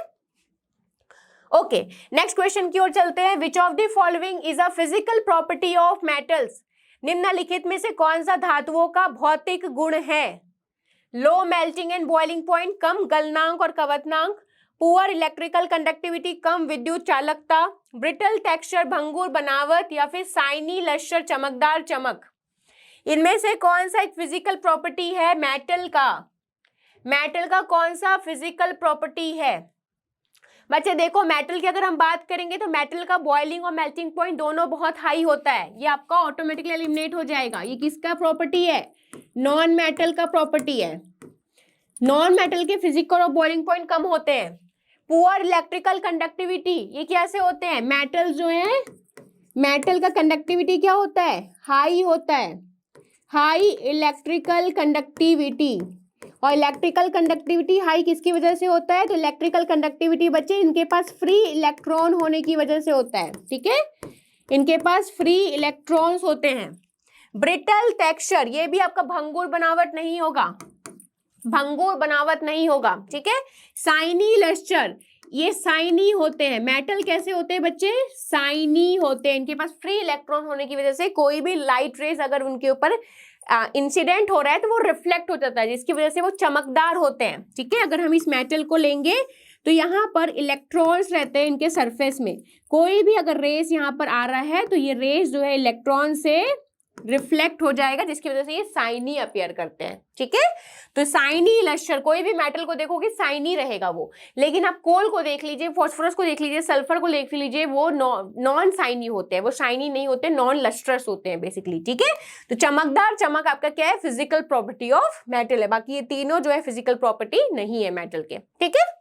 [SPEAKER 1] ओके, नेक्स्ट क्वेश्चन की ओर चलते हैं। Which of the following is a physical property of metals? निम्नलिखित में से कौन सा धातुओं का भौतिक गुण है? Low melting and boiling point, कम गलनांक और कवतनांक, पुअर इलेक्ट्रिकल कंडक्टिविटी, कम विद्युत चालकता, ब्रिटल टेक्सचर, भंगुर बनावट या फिर शाइनी लश्कर, चमकदार चमक। इनमें से कौन सा एक फिजिकल प्रॉपर्टी है मेटल का? मेटल का कौन सा फिजिकल प्रॉपर्टी है? बच्चे देखो मेटल की अगर हम बात करेंगे तो मेटल का बॉइलिंग और मेल्टिंग पॉइंट दोनों बहुत हाई होता है। ये आपका ऑटोमेटिकली एलिमिनेट हो जाएगा। ये किसका प्रॉपर्टी है? नॉन मेटल का प्रॉपर्टी है। नॉन मेटल के फिजिकल और बॉइलिंग पॉइंट कम होते हैं। पुअर इलेक्ट्रिकल कंडक्टिविटी, ये कैसे होते हैं? मेटल जो है, मेटल का कंडक्टिविटी क्या होता है? हाई होता है। हाई इलेक्ट्रिकल कंडक्टिविटी, और इलेक्ट्रिकल कंडक्टिविटी हाई किसकी वजह से होता है? तो इलेक्ट्रिकल कंडक्टिविटी बच्चे इनके पास फ्री इलेक्ट्रॉन होने की वजह से होता है, ठीक है। इनके पास फ्री इलेक्ट्रॉन्स होते हैं। ब्रिटल टेक्सचर, ये भी आपका भंगुर बनावट नहीं होगा, भंगुर बनावट नहीं होगा, ठीक है। शाइनी लश्चर, ये शाइनी होते हैं। मेटल कैसे होते हैं बच्चे? शाइनी होते हैं। इनके पास फ्री इलेक्ट्रॉन होने की वजह से कोई भी लाइट रेज अगर उनके ऊपर इंसिडेंट हो रहा है तो वो रिफ्लेक्ट हो जाता है, जिसकी वजह से वो चमकदार होते हैं, ठीक है। अगर हम इस मेटल को लेंगे तो यहाँ पर इलेक्ट्रॉन्स रहते हैं इनके सरफेस में। कोई भी अगर रेस यहाँ पर आ रहा है तो ये रेस जो है इलेक्ट्रॉन से रिफ्लेक्ट हो जाएगा, जिसकी वजह से ये शाइनी अपीयर करते हैं, ठीक है। तो शाइनी लश्कर, कोई भी मेटल को देखोगे शाइनी रहेगा वो। लेकिन आप कोल को देख लीजिए, फॉस्फोरस को देख लीजिए, सल्फर को देख लीजिए, वो नॉन शाइनी होते हैं, वो शाइनी नहीं होते, नॉन लस्ट्रस होते हैं बेसिकली, ठीक है। तो चमकदार चमक आपका क्या है? फिजिकल प्रॉपर्टी ऑफ मेटल है। बाकी ये तीनों जो है फिजिकल प्रॉपर्टी नहीं है मेटल के, ठीक है।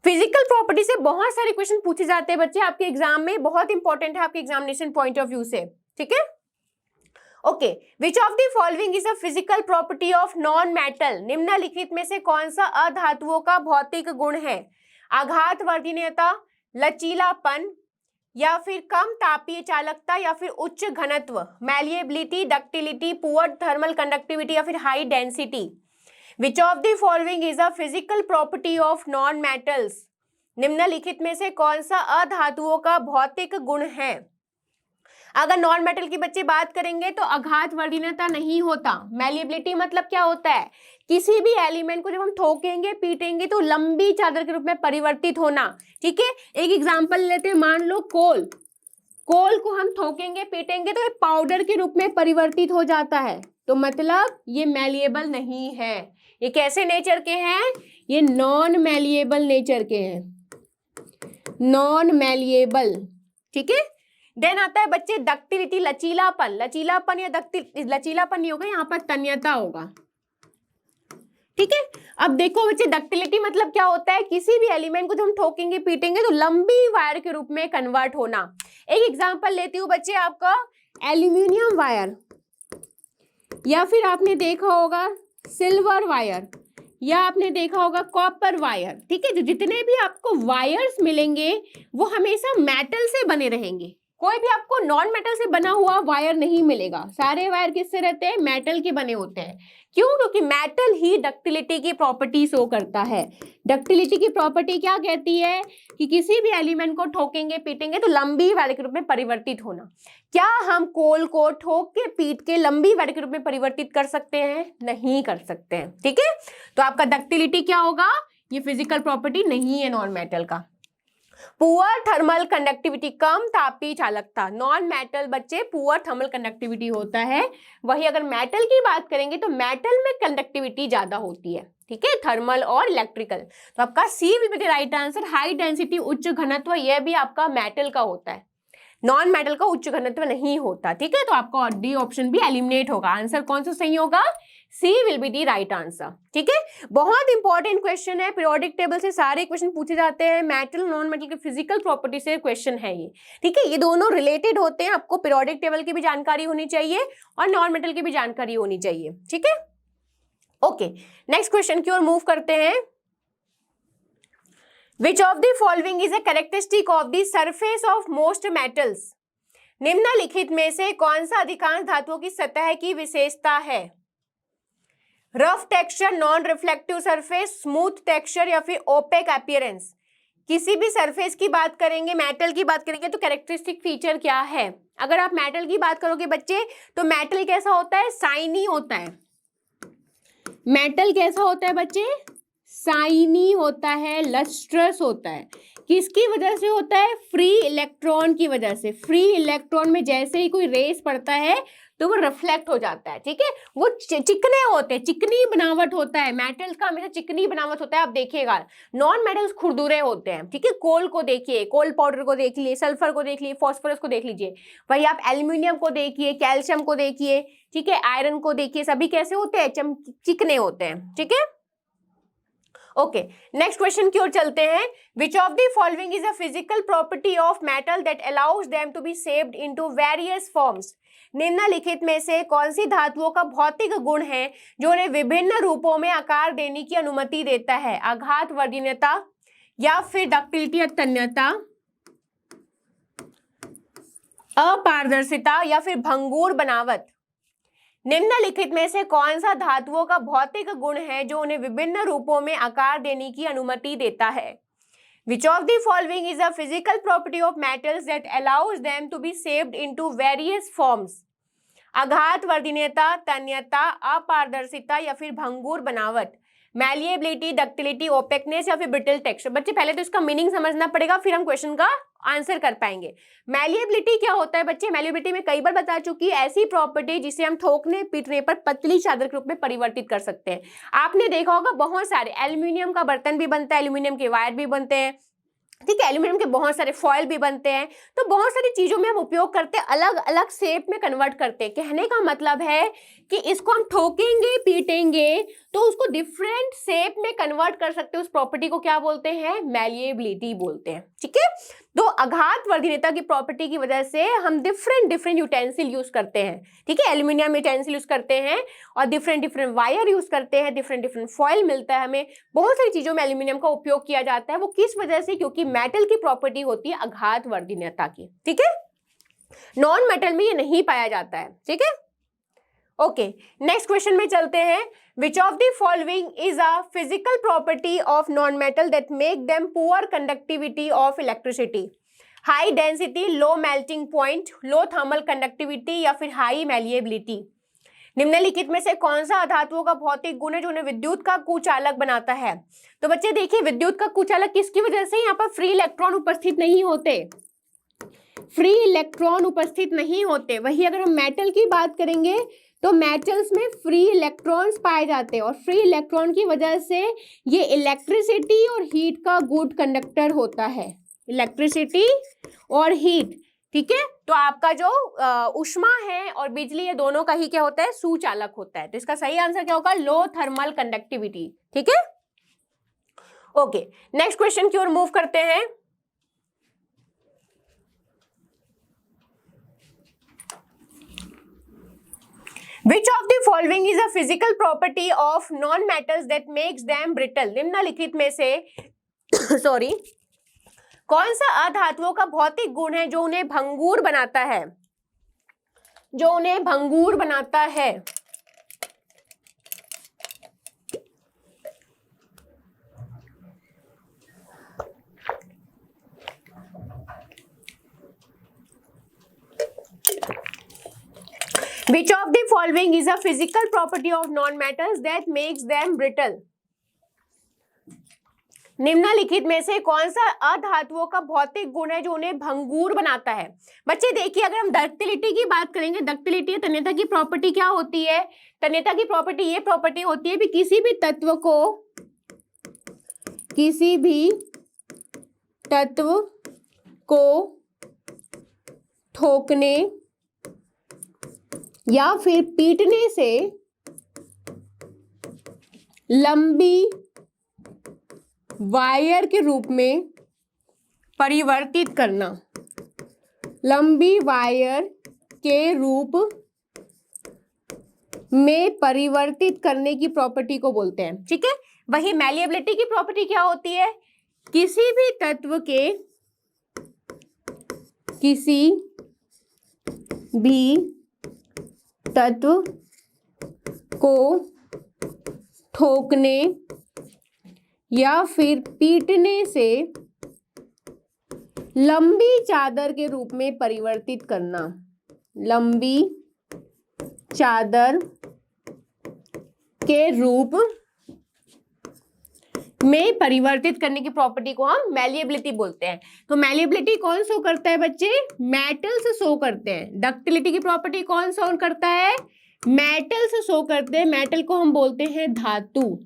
[SPEAKER 1] फिजिकल प्रॉपर्टी से बहुत सारे क्वेश्चन पूछे जाते हैं बच्चे आपके एग्जाम में, बहुत इंपॉर्टेंट है आपके एग्जामिनेशन पॉइंट ऑफ व्यू से, ठीक है। Okay, which of the following is a physical property of non metal, निम्नलिखित में से कौन सा अधातुओं का भौतिक गुण है? आघात वर्धनीयता, लचीलापन, या फिर कम तापीय चालकता, या फिर उच्च घनत्व, malleability, ductility, poor thermal conductivity, या फिर high density. Which of the following is a physical property of non metals, निम्नलिखित में से कौन सा अधातुओं का भौतिक गुण है? अगर नॉन मेटल की बच्चे बात करेंगे तो आघात वर्धनीयता नहीं होता। मैलिएबिलिटी मतलब क्या होता है? किसी भी एलिमेंट को जब हम ठोकेंगे पीटेंगे तो लंबी चादर के रूप में परिवर्तित होना। ठीक है, एक एग्जांपल लेते हैं, मान लो कोल को हम ठोकेंगे पीटेंगे तो ये पाउडर के रूप में परिवर्तित हो जाता है, तो मतलब ये मैलिएबल नहीं है। ये कैसे नेचर के हैं? ये नॉन मैलिएबल नेचर के हैं, नॉन मैलिएबल। ठीक है, देन आता है बच्चे डक्टिलिटी, लचीलापन। लचीलापन या लचीलापन नहीं होगा, यहाँ पर तन्यता होगा। ठीक है, अब देखो बच्चे डक्टिलिटी मतलब क्या होता है? किसी भी एलिमेंट को जब हम ठोकेंगे पीटेंगे तो लंबी वायर के रूप में कन्वर्ट होना। एक एग्जांपल लेती हूँ बच्चे, आपका एल्यूमिनियम वायर, या फिर आपने देखा होगा सिल्वर वायर, या आपने देखा होगा कॉपर वायर। ठीक है, जो जितने भी आपको वायर्स मिलेंगे वो हमेशा मेटल से बने रहेंगे, कोई भी आपको नॉन मेटल से बना हुआ वायर नहीं मिलेगा। सारे वायर किससे रहते हैं? मेटल के बने होते हैं। क्यों? क्योंकि मेटल ही डक्टिलिटी की प्रॉपर्टी शो करता है। डक्टिलिटी की प्रॉपर्टी क्या कहती है? कि किसी भी एलिमेंट को ठोकेंगे पीटेंगे तो लंबी वायर के रूप में परिवर्तित होना। क्या हम कोल को ठोक के पीट के लंबी वायर के रूप में परिवर्तित कर सकते हैं? नहीं कर सकते हैं। ठीक है, तो आपका डक्टिलिटी क्या होगा? ये फिजिकल प्रॉपर्टी नहीं है नॉन मेटल का। पुअर थर्मल कंडक्टिविटी, कम तापीय चालकता। नॉन मेटल बच्चे पुअर थर्मल कंडक्टिविटी होता है, वही अगर मेटल की बात करेंगे तो मेटल में कंडक्टिविटी ज्यादा होती है। ठीक है, थर्मल और इलेक्ट्रिकल। तो आपका C will be the right answer. High density, उच्च घनत्व, यह भी आपका मेटल का होता है, नॉन मेटल का उच्च घनत्व नहीं होता। ठीक है, तो आपका डी ऑप्शन भी एलिमिनेट होगा। आंसर कौन सा सही होगा? C will be the right answer. ठीक है, बहुत इंपॉर्टेंट क्वेश्चन है, पीरियोडिक टेबल से सारे क्वेश्चन पूछे जाते हैं, मेटल नॉन मेटल के फिजिकल प्रॉपर्टी से क्वेश्चन है ये। ठीक है, ये दोनों रिलेटेड होते हैं, आपको पीरियोडिक टेबल की भी जानकारी होनी चाहिए और नॉन मेटल की भी जानकारी होनी चाहिए। ठीक है, ओके, नेक्स्ट क्वेश्चन की ओर मूव करते हैं। Which of the following is a characteristic of the surface of most metals? निम्नलिखित में से कौन सा अधिकांश धातुओं की सतह की विशेषता है? Rough texture, non reflective surface, smooth texture, या फिर ओपेक अपीयरेंस। किसी भी सरफेस की बात करेंगे, मेटल की बात करेंगे तो कैरेक्टरिस्टिक फीचर क्या है? अगर आप मेटल की बात करोगे बच्चे तो मेटल कैसा होता है? शाइनी होता है। मेटल कैसा होता है बच्चे? शाइनी होता है, लस्ट्रस होता है। किसकी वजह से होता है? फ्री इलेक्ट्रॉन की वजह से। फ्री इलेक्ट्रॉन में जैसे ही कोई रेस पड़ता है तो वो रिफ्लेक्ट हो जाता है। ठीक है, वो चिकने होते हैं, चिकनी बनावट होता है। मेटल्स का हमेशा चिकनी बनावट होता है, आप देखिएगा। नॉन मेटल्स खुरदुरे होते हैं। ठीक है, कोल को देखिए, कोल पाउडर को देख लिए, सल्फर को देख लिए, फॉस्फोरस को देख लीजिए। वही आप एल्यूमिनियम को देखिए, कैल्शियम को देखिए, ठीक है, आयरन को देखिए, सभी कैसे होते हैं? चिकने होते हैं। ठीक है, ओके, नेक्स्ट क्वेश्चन की ओर चलते हैं। Which of the following is a physical property of metal that allows them to be shaped into various forms? निम्नलिखित में से कौन सी धातुओं का भौतिक गुण है जो उन्हें विभिन्न रूपों में आकार देने की अनुमति देता है? आघात वर्धनीयता, या फिर डक्टिलिटी या तन्यता, अपारदर्शिता, या फिर भंगुर बनावट। निम्नलिखित में से कौन सा धातुओं का भौतिक गुण है जो उन्हें विभिन्न रूपों में आकार देने की अनुमति देता है? Which of the following is a physical property of metals that allows them to be shaped into various forms? आघात वर्धनीयता, तन्यता, अपारदर्शिता, या फिर भंगुर बनावट। मैलिएबिलिटी, डक्टिलिटी, ओपेकनेस, या फिर ब्रिटल टेक्सचर। बच्चे पहले तो इसका मीनिंग समझना पड़ेगा, फिर हम क्वेश्चन का आंसर कर पाएंगे। मैलिएबिलिटी क्या होता है बच्चे? मैलिएबिलिटी में कई बार बता चुकी है, ऐसी प्रॉपर्टी जिसे हम ठोकने पीटने पर पतली चादर के रूप में परिवर्तित कर सकते हैं। आपने देखा होगा बहुत सारे एल्यूमिनियम का बर्तन भी बनता है, एल्यूमिनियम के वायर भी बनते हैं। ठीक है, एल्यूमिनियम के बहुत सारे फॉयल भी बनते हैं। तो बहुत सारी चीजों में हम उपयोग करते हैं, अलग अलग शेप में कन्वर्ट करते हैं। कहने का मतलब है कि इसको हम ठोकेंगे पीटेंगे तो उसको डिफरेंट शेप में कन्वर्ट कर सकते हैं। उस प्रॉपर्टी को क्या बोलते हैं? मैलिएबिलिटी बोलते हैं। ठीक है, तो आघात वर्धनीयता की प्रॉपर्टी की वजह से हम डिफरेंट यूटेंसिल यूज करते हैं, ठीक है, एल्यूमिनियम यूटेंसिल यूज करते हैं और डिफरेंट वायर यूज करते हैं, डिफरेंट फॉइल मिलता है हमें, बहुत सारी चीजों में एल्यूमिनियम का उपयोग किया जाता है। वो किस वजह से? क्योंकि मेटल की प्रॉपर्टी होती है आघात वर्धनीयता की, ठीक है। नॉन मेटल में ये नहीं पाया जाता है, ठीक है। ओके, नेक्स्ट क्वेश्चन में चलते हैं। Which of the following is a physical property of non metal that make them poor conductivity of electricity? High density, low melting point, low thermal conductivity या फिर हाई मैलिएबिलिटी। निम्नलिखित में से कौन सा धातुओं का भौतिक गुण है जो उन्हें विद्युत का कुचालक बनाता है? तो बच्चे देखिए, विद्युत का कुचालक किसकी वजह से? यहाँ पर फ्री इलेक्ट्रॉन उपस्थित नहीं होते, फ्री इलेक्ट्रॉन उपस्थित नहीं होते। वही अगर हम मेटल की बात करेंगे तो मेटल्स में फ्री इलेक्ट्रॉन्स पाए जाते हैं और फ्री इलेक्ट्रॉन की वजह से ये इलेक्ट्रिसिटी और हीट का गुड कंडक्टर होता है, इलेक्ट्रिसिटी और हीट, ठीक है। तो आपका जो ऊष्मा है और बिजली, ये दोनों का ही क्या होता है? सुचालक होता है। तो इसका सही आंसर क्या होगा? लो थर्मल कंडक्टिविटी, ठीक है। ओके, नेक्स्ट क्वेश्चन की ओर मूव करते हैं। Which of the following is a physical property of non-metals that makes them brittle? निम्नलिखित में से सॉरी कौन सा अधातुओं का भौतिक गुण है जो उन्हें भंगुर बनाता है? जो उन्हें भंगुर बनाता है। Which of the following is a physical property of non-metals that makes them brittle? निम्नलिखित में से कौन सा अधातुओं का भौतिक गुण है जो उन्हें भंगुर बनाता है? बच्चे देखिए, अगर हम डक्टिलिटी की बात करेंगे, डक्टिलिटी या तन्यता की प्रॉपर्टी क्या होती है? तन्यता की प्रॉपर्टी ये प्रॉपर्टी होती है भी किसी भी तत्व को ठोकने या फिर पीटने से लंबी वायर के रूप में परिवर्तित करना, लंबी वायर के रूप में परिवर्तित करने की प्रॉपर्टी को बोलते हैं, ठीक है। वही मैलिएबिलिटी की प्रॉपर्टी क्या होती है? किसी भी तत्व को ठोकने या फिर पीटने से लंबी चादर के रूप में परिवर्तित करना, लंबी चादर के रूप में परिवर्तित करने की प्रॉपर्टी को हम मैलिएबिलिटी बोलते हैं। तो मैलिएबिलिटी कौन शो करता है बच्चे? मेटल्स शो करते हैं। डक्टिलिटी की प्रॉपर्टी कौन शो करता है? मेटल्स शो करते हैं। मेटल को हम बोलते हैं धातु,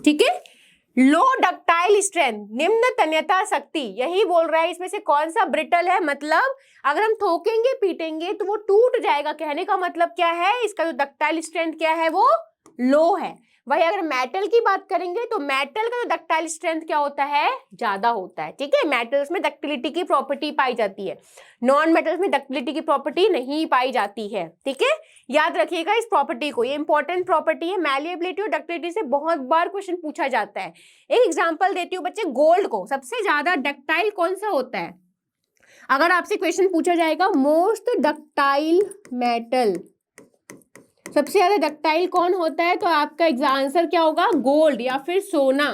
[SPEAKER 1] ठीक है। लो डक्टाइल स्ट्रेंथ, निम्न तन्यता शक्ति, यही बोल रहा है इसमें से कौन सा ब्रिटल है? मतलब अगर हम ठोकेंगे पीटेंगे तो वो टूट जाएगा। कहने का मतलब क्या है? इसका जो डक्टाइल स्ट्रेंथ क्या है? वो लो है। वही अगर मेटल की बात करेंगे तो मेटल का जो डक्टाइल स्ट्रेंथ क्या होता है? ज्यादा होता है, ठीक है। मेटल्स में डक्टिलिटी की प्रॉपर्टी पाई जाती है, नॉन मेटल्स में डक्टिलिटी की प्रॉपर्टी नहीं पाई जाती है, ठीक है। याद रखिएगा इस प्रॉपर्टी को, ये इंपॉर्टेंट प्रॉपर्टी है। मैलिएबिलिटी और डक्टिलिटी से बहुत बार क्वेश्चन पूछा जाता है। एक एग्जांपल देती हूँ बच्चे, गोल्ड को सबसे ज्यादा डक्टाइल कौन सा होता है? अगर आपसे क्वेश्चन पूछा जाएगा मोस्ट डक्टाइल मेटल, सबसे ज्यादा डक्टाइल कौन होता है, तो आपका आंसर क्या होगा? गोल्ड या फिर सोना।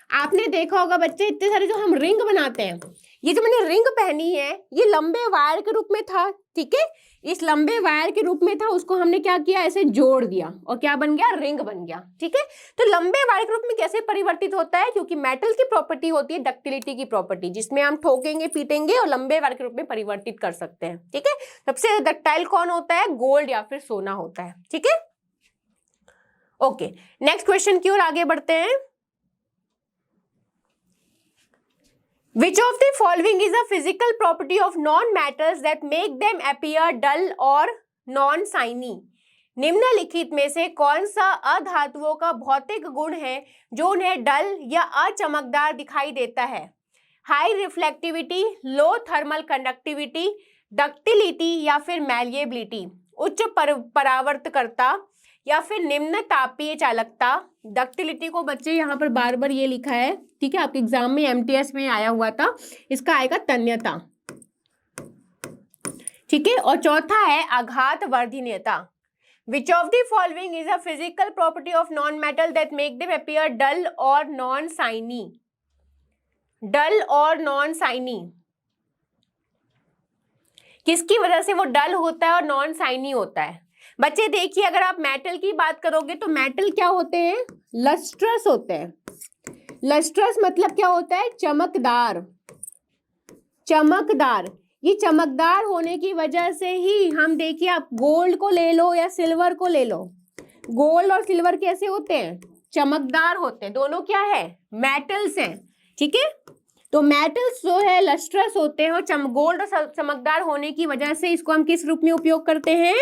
[SPEAKER 1] आपने देखा होगा बच्चे, इतने सारे जो हम रिंग बनाते हैं, ये जो मैंने रिंग पहनी है ये लंबे वायर के रूप में था, ठीक है। इस लंबे वायर के रूप में था, उसको हमने क्या किया? ऐसे जोड़ दिया और क्या बन गया? रिंग बन गया, ठीक है। तो लंबे वायर के रूप में कैसे परिवर्तित होता है? क्योंकि मेटल की प्रॉपर्टी होती है डक्टिलिटी की प्रॉपर्टी, जिसमें हम ठोकेंगे पीटेंगे और लंबे वायर के रूप में परिवर्तित कर सकते हैं, ठीक है। सबसे डक्टाइल कौन होता है? गोल्ड या फिर सोना होता है, ठीक है। ओके, नेक्स्ट क्वेश्चन की ओर आगे बढ़ते हैं। Which of the following is a physical property of non-metals that make them appear dull or non-shiny? निम्नलिखित में से कौन सा अधातुओं का भौतिक गुण है जो उन्हें डल या अचमकदार दिखाई देता है? हाई रिफ्लेक्टिविटी, लो थर्मल कंडक्टिविटी, डक्टिलिटी या फिर मैलिएबिलिटी। उच्च परावर्तकर्ता या फिर निम्न तापीय चालकता। डक्टिलिटी को बच्चे यहाँ पर बार बार ये लिखा है, ठीक है, आपके एग्जाम में एमटीएस में आया हुआ था, इसका आएगा तन्यता, ठीक है। और चौथा है आघात वर्धनीयता। Which of the following is a physical property of non-metal that make them appear dull or non-shiny? Dull और non-shiny, किसकी वजह से वो डल होता है और नॉन शाइनी होता है? बच्चे देखिए, अगर आप मेटल की बात करोगे तो मेटल क्या होते हैं? लस्ट्रस होते हैं। लस्ट्रस मतलब क्या होता है? चमकदार। चमकदार, ये चमकदार होने की वजह से ही हम, देखिए आप गोल्ड को ले लो या सिल्वर को ले लो, गोल्ड और सिल्वर कैसे होते हैं? चमकदार होते हैं। दोनों क्या है? मेटल्स हैं, ठीक है। तो मेटल्स जो है लस्ट्रस होते हैं और गोल्ड और चमकदार होने की वजह से इसको हम किस रूप में उपयोग करते हैं?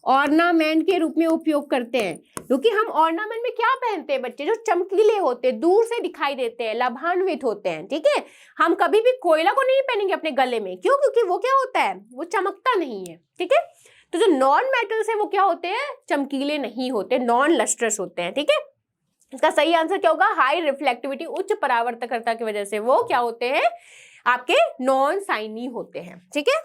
[SPEAKER 1] ऑर्नामेंट के रूप में उपयोग करते हैं। क्योंकि हम ऑर्नामेंट में क्या पहनते हैं बच्चे? जो चमकीले होते हैं, दूर से दिखाई देते हैं, लाभान्वित होते हैं, ठीक है। हम कभी भी कोयला को नहीं पहनेंगे अपने गले में, क्यों? क्योंकि वो क्या होता है? वो चमकता नहीं है, ठीक है। तो जो नॉन मेटल्स है वो क्या होते हैं? चमकीले नहीं होते, नॉन लस्ट्रस होते हैं, ठीक है। इसका सही आंसर क्या होगा? हाई रिफ्लेक्टिविटी, उच्च परावर्तकता की वजह से वो क्या होते हैं? आपके नॉन शाइनी होते हैं, ठीक है।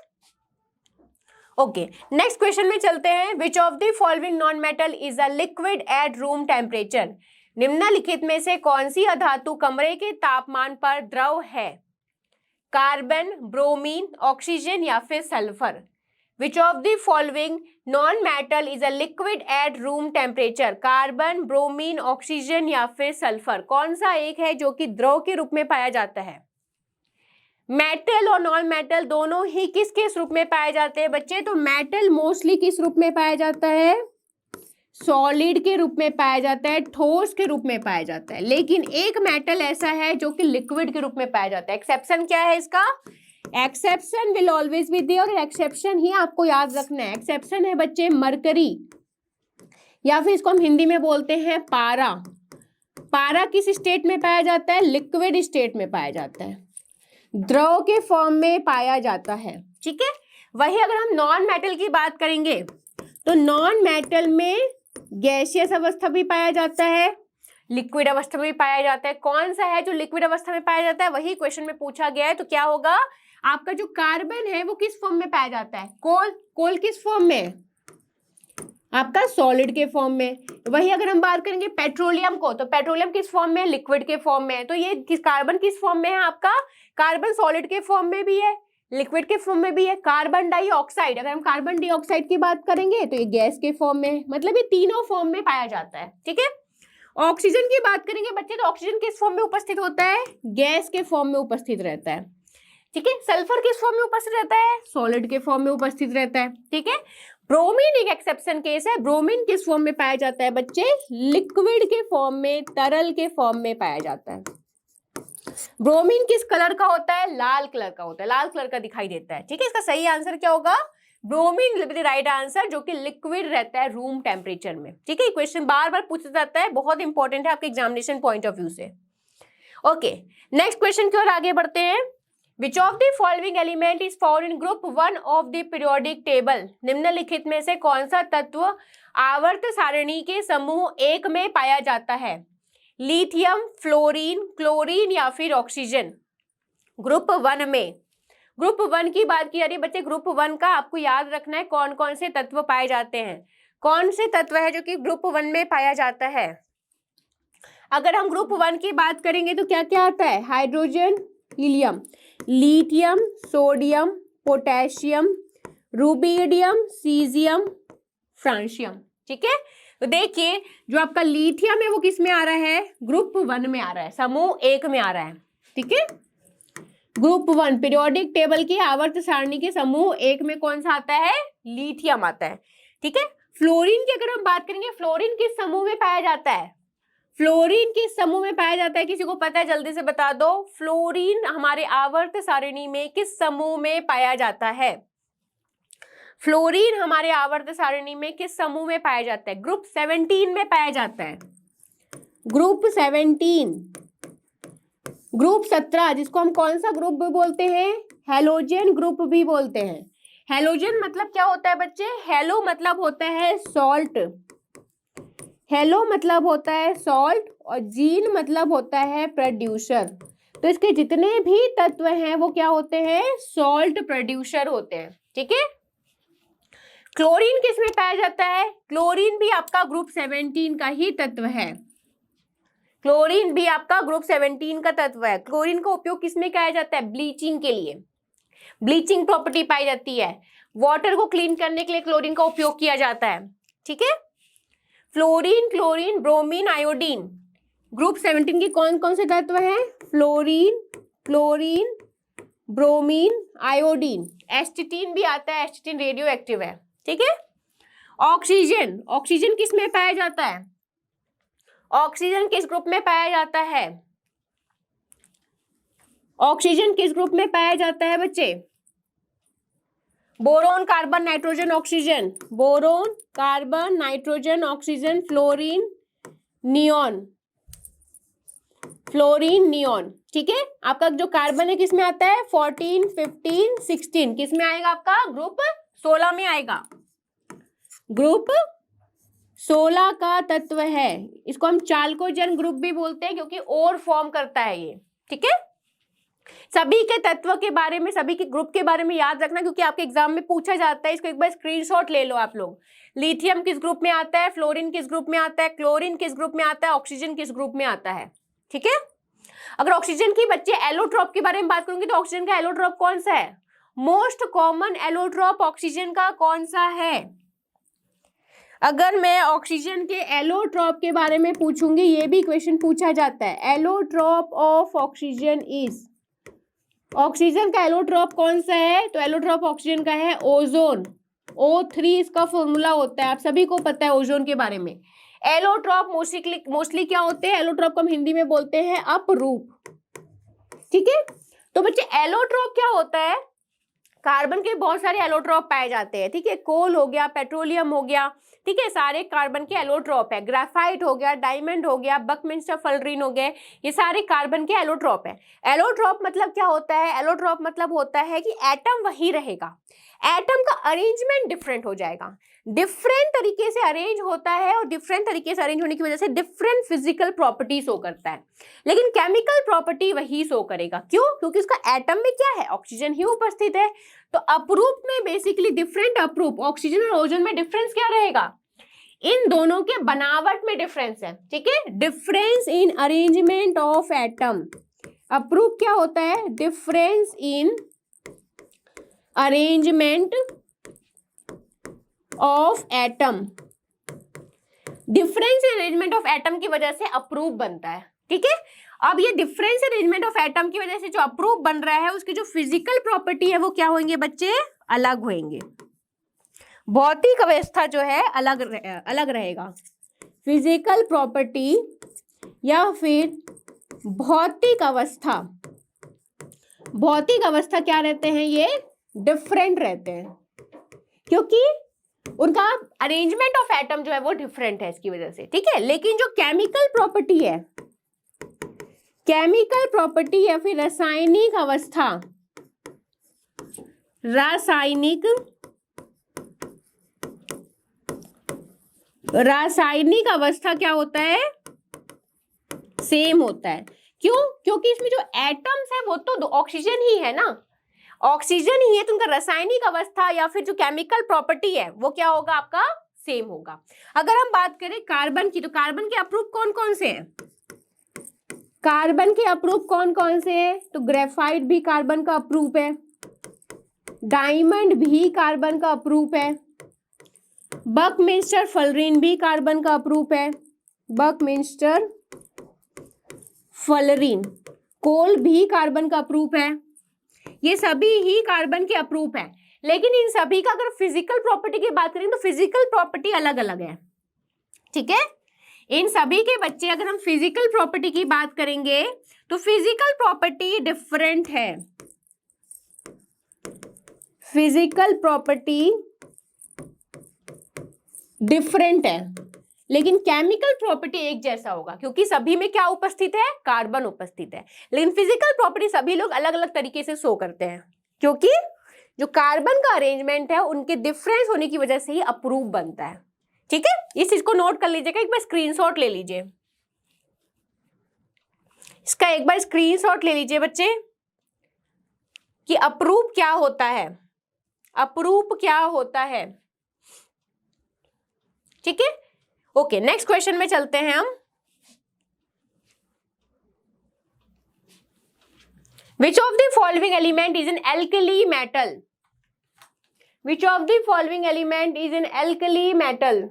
[SPEAKER 1] ओके, नेक्स्ट क्वेश्चन में चलते हैं। Which of the following non metal is a liquid at room temperature? निम्नलिखित में से कौन सी अधातु कमरे के तापमान पर द्रव है? कार्बन, ब्रोमीन, ऑक्सीजन या फिर sulphur. Which of the following non metal is a liquid at room temperature? Carbon, bromine, oxygen या फिर सल्फर। कौन सा एक है जो कि द्रव के रूप में पाया जाता है? मेटल और नॉन मेटल दोनों ही किस किस रूप में पाए जाते हैं बच्चे? तो मेटल मोस्टली किस रूप में पाया जाता है? सॉलिड के रूप में पाया जाता है, ठोस के रूप में पाया जाता है। लेकिन एक मेटल ऐसा है जो कि लिक्विड के रूप में पाया जाता है। एक्सेप्शन क्या है इसका? Exception will always be there, और एक्सेप्शन ही आपको याद रखना है। एक्सेप्शन है बच्चे मरकरी, या फिर इसको हम हिंदी में बोलते हैं पारा। पारा किस स्टेट में पाया जाता है? लिक्विड स्टेट में पाया जाता है, द्रव के फॉर्म में पाया जाता है, ठीक है। वही अगर हम नॉन मेटल की बात करेंगे तो नॉन मेटल में गैसियस अवस्था भी पाया जाता है, लिक्विड अवस्था में भी पाया जाता है। कौन सा है जो लिक्विड अवस्था में पाया जाता है? वही क्वेश्चन में पूछा गया है। तो क्या होगा? आपका जो कार्बन है वो किस फॉर्म में पाया जाता है? कोल। कोल किस फॉर्म में? आपका सॉलिड के फॉर्म में। वही अगर हम बात करेंगे पेट्रोलियम को, तो पेट्रोलियम किस फॉर्म में? लिक्विड के फॉर्म में है। तो ये कार्बन किस फॉर्म में है आपका? कार्बन सॉलिड के फॉर्म में भी है, लिक्विड के फॉर्म में भी है। कार्बन डाइऑक्साइड, अगर हम कार्बन डाइऑक्साइड की बात करेंगे तो ये गैस के फॉर्म में है। मतलब ये तीनों फॉर्म में पाया जाता है, ठीक है। ऑक्सीजन की बात करेंगे बच्चे तो ऑक्सीजन किस फॉर्म में उपस्थित होता है? गैस के फॉर्म में उपस्थित रहता है, ठीक है। सल्फर किस फॉर्म में उपस्थित रहता है? सॉलिड के फॉर्म में उपस्थित रहता है, ठीक है। ब्रोमीन एक एक्सेप्शन केस है। ब्रोमीन किस फॉर्म में पाया जाता है बच्चे? लिक्विड के फॉर्म में, तरल के फॉर्म में पाया जाता है। ब्रोमीन किस कलर का होता है? लाल कलर का होता है, लाल कलर का दिखाई देता है, ठीक है। इसका सही आंसर क्या होगा? Bromine will be the right answer, जो कि लिक्विड रहता है रूम टेम्परेचर में, ठीक है। क्वेश्चन बार बार पूछा जाता है, बहुत इंपॉर्टेंट है आपके एग्जामिनेशन पॉइंट ऑफ व्यू से। ओके, नेक्स्ट क्वेश्चन की ओर आगे बढ़ते हैं। Which of the following element is found in group 1 of the periodic table? निम्नलिखित में से कौन सा तत्व आवर्त सारणी के समूह 1 में पाया जाता है? लिथियम, फ्लोरीन, क्लोरीन या फिर ऑक्सीजन। ग्रुप 1 में, ग्रुप 1 की बात की जा रही है बच्चे। ग्रुप 1 का आपको याद रखना है कौन कौन से तत्व पाए जाते हैं। कौन से तत्व है जो कि ग्रुप 1 में पाया जाता है? अगर हम ग्रुप 1 की बात करेंगे तो क्या क्या आता है? Hydrogen, helium, lithium, sodium, potassium, rubidium, caesium, francium, ठीक है। तो देखिए जो आपका लिथियम है वो किस में आ रहा है? ग्रुप 1 में आ रहा है, समूह 1 में आ रहा है, ठीक है। ग्रुप 1 पीरियोडिक टेबल की आवर्त सारणी के समूह 1 में कौन सा आता है? लिथियम आता है, ठीक है। फ्लोरीन की अगर हम बात करेंगे, फ्लोरीन किस समूह में पाया जाता है? फ्लोरीन किस समूह में पाया जाता है? किसी को पता है? जल्दी से बता दो। फ्लोरीन हमारे आवर्त सारणी में किस समूह में पाया जाता है? फ्लोरीन हमारे आवर्त सारणी में किस समूह में पाया जाता है? ग्रुप 17 में पाया जाता है। ग्रुप 17। ग्रुप 17 जिसको हम कौन सा ग्रुप भी बोलते हैं? हेलोजन ग्रुप भी बोलते हैं। हेलोजन मतलब क्या होता है बच्चे? हेलो मतलब होता है सॉल्ट, हेलो मतलब होता है सॉल्ट, और जीन मतलब होता है प्रोड्यूसर। तो इसके जितने भी तत्व हैं वो क्या होते हैं? सॉल्ट प्रोड्यूसर होते हैं। ठीक है। क्लोरीन किस में पाया जाता है? क्लोरीन भी आपका ग्रुप 17 का ही तत्व है। क्लोरीन भी आपका ग्रुप 17 का तत्व है। क्लोरीन का उपयोग किस में किया जाता है? ब्लीचिंग के लिए, ब्लीचिंग प्रॉपर्टी पाई जाती है। वाटर को क्लीन करने के लिए क्लोरीन का उपयोग किया जाता है। ठीक है। Fluorine, chlorine, bromine, iodine, group 17 के कौन कौन से तत्व हैं? Fluorine, chlorine, bromine, iodine. Astatine भी आता है, एस्टिटीन रेडियो एक्टिव है। ठीक है। ऑक्सीजन, ऑक्सीजन किस में पाया जाता है? ऑक्सीजन किस ग्रुप में पाया जाता है? ऑक्सीजन किस ग्रुप में पाया जाता है बच्चे? Boron, carbon, nitrogen, oxygen. Boron, carbon, nitrogen, oxygen, fluorine, neon, fluorine, neon. ठीक है। आपका जो कार्बन है किस में आता है? 14, 15, 16 किस में आएगा? आपका ग्रुप 16 में आएगा। ग्रुप 16 का तत्व है। इसको हम चाल्कोजन ग्रुप भी बोलते हैं क्योंकि और फॉर्म करता है ये। ठीक है। सभी के तत्व के बारे में, सभी के ग्रुप के बारे में याद रखना क्योंकि आपके एग्जाम में पूछा जाता है। इसको एक बार स्क्रीनशॉट ले लो आप लोग। लिथियम किस ग्रुप में आता है? फ्लोरीन किस ग्रुप में आता है? क्लोरीन किस ग्रुप में आता है? ऑक्सीजन किस ग्रुप में आता है? ठीक है। अगर ऑक्सीजन की बच्चे एलोट्रॉप के बारे में बात करूंगी तो ऑक्सीजन का एलोट्रॉप कौन सा है? मोस्ट कॉमन एलोट्रॉप ऑक्सीजन का कौन सा है? अगर मैं ऑक्सीजन के एलोट्रॉप के बारे में पूछूंगी, ये भी क्वेश्चन पूछा जाता है। Allotrope of oxygen is, oxygen का एलोट्रॉप कौन सा है? तो एलोट्रॉप ऑक्सीजन का है ओजोन। O3 इसका फॉर्मूला होता है, आप सभी को पता है ओजोन के बारे में। एलोट्रॉप मोस्टली क्या होते हैं? एलोट्रॉप को हम हिंदी में बोलते हैं अपरूप। ठीक है। तो बच्चे एलोट्रॉप क्या होता है? कार्बन के बहुत सारे एलोट्रॉप पाए जाते हैं। ठीक है। कोल हो गया, पेट्रोलियम हो गया, ठीक है, सारे कार्बन के एलोट्रॉप है। ग्राफाइट हो गया, डायमंड हो गया, बकमिंस्टर फलरीन हो गए, ये सारे कार्बन के एलोट्रॉप है। एलोट्रॉप मतलब क्या होता है? एलोट्रॉप मतलब होता है कि एटम वही रहेगा, एटम का अरेंजमेंट डिफरेंट हो जाएगा, डिफरेंट तरीके से अरेंज होता है, और डिफरेंट तरीके से अरेंज होने की वजह से डिफरेंट फिजिकल प्रॉपर्टी शो करता है, लेकिन केमिकल प्रॉपर्टी वही शो करेगा। क्यों? क्योंकि उसका एटम में क्या है? ऑक्सीजन ही उपस्थित है। तो अपरूप में बेसिकली डिफरेंट अपरूप, ऑक्सीजन और ओजोन में डिफरेंस क्या रहेगा? इन दोनों के बनावट में डिफरेंस है। ठीक है। Difference in arrangement of atom. अपरूप क्या होता है? Difference in arrangement of atom. Difference in arrangement of atom की वजह से अप्रूव बनता है। ठीक है। अब ये डिफरेंस अरेंजमेंट ऑफ एटम की वजह से जो अप्रूव बन रहा है उसकी जो फिजिकल प्रॉपर्टी है वो क्या होंगे बच्चे? अलग होंगे। भौतिक अवस्था जो है अलग रहेगा। फिजिकल प्रॉपर्टी या फिर भौतिक अवस्था, भौतिक अवस्था क्या रहते हैं? ये डिफरेंट रहते हैं क्योंकि उनका अरेंजमेंट ऑफ एटम जो है वो डिफरेंट है इसकी वजह से। ठीक है। लेकिन जो केमिकल प्रॉपर्टी है, केमिकल प्रॉपर्टी या फिर रासायनिक अवस्था, रासायनिक अवस्था क्या होता है? सेम होता है। क्यों? क्योंकि इसमें जो एटम्स है वो तो ऑक्सीजन ही है ना, ऑक्सीजन ही है, तो उनका रासायनिक अवस्था या फिर जो केमिकल प्रॉपर्टी है वो क्या होगा? आपका सेम होगा। अगर हम बात करें कार्बन की, तो कार्बन के अप्रूप कौन कौन से हैं? कार्बन के अप्रूप कौन कौन से हैं? तो ग्रेफाइट भी कार्बन का अप्रूप है, डायमंड भी कार्बन का अप्रूप है, बकमिंस्टर फलरीन भी कार्बन का अप्रूप है, बकमिंस्टर फलरीन, कोल भी कार्बन का अप्रूप है, ये सभी ही कार्बन के अप्रूप है। लेकिन इन सभी का अगर फिजिकल प्रॉपर्टी की बात करें तो फिजिकल प्रॉपर्टी अलग अलग है। ठीक है। इन सभी के बच्चे अगर हम फिजिकल प्रॉपर्टी की बात करेंगे तो फिजिकल प्रॉपर्टी डिफरेंट है, फिजिकल प्रॉपर्टी डिफरेंट है, लेकिन केमिकल प्रॉपर्टी एक जैसा होगा, क्योंकि सभी में क्या उपस्थित है, कार्बन उपस्थित है। लेकिन फिजिकल प्रॉपर्टी सभी लोग अलग अलग तरीके से शो करते हैं, क्योंकि जो कार्बन का अरेंजमेंट है उनके डिफरेंस होने की वजह से ही अप्रूव बनता है। ठीक है, इस चीज को नोट कर लीजिएगा, एक बार स्क्रीनशॉट ले लीजिए, इसका एक बार स्क्रीनशॉट ले लीजिए बच्चे, कि अप्रूव क्या होता है, अप्रूव क्या होता है। ठीक है, ओके, नेक्स्ट क्वेश्चन में चलते हैं हम। Which of the following element is an alkali metal? Which of the following element is an alkali metal?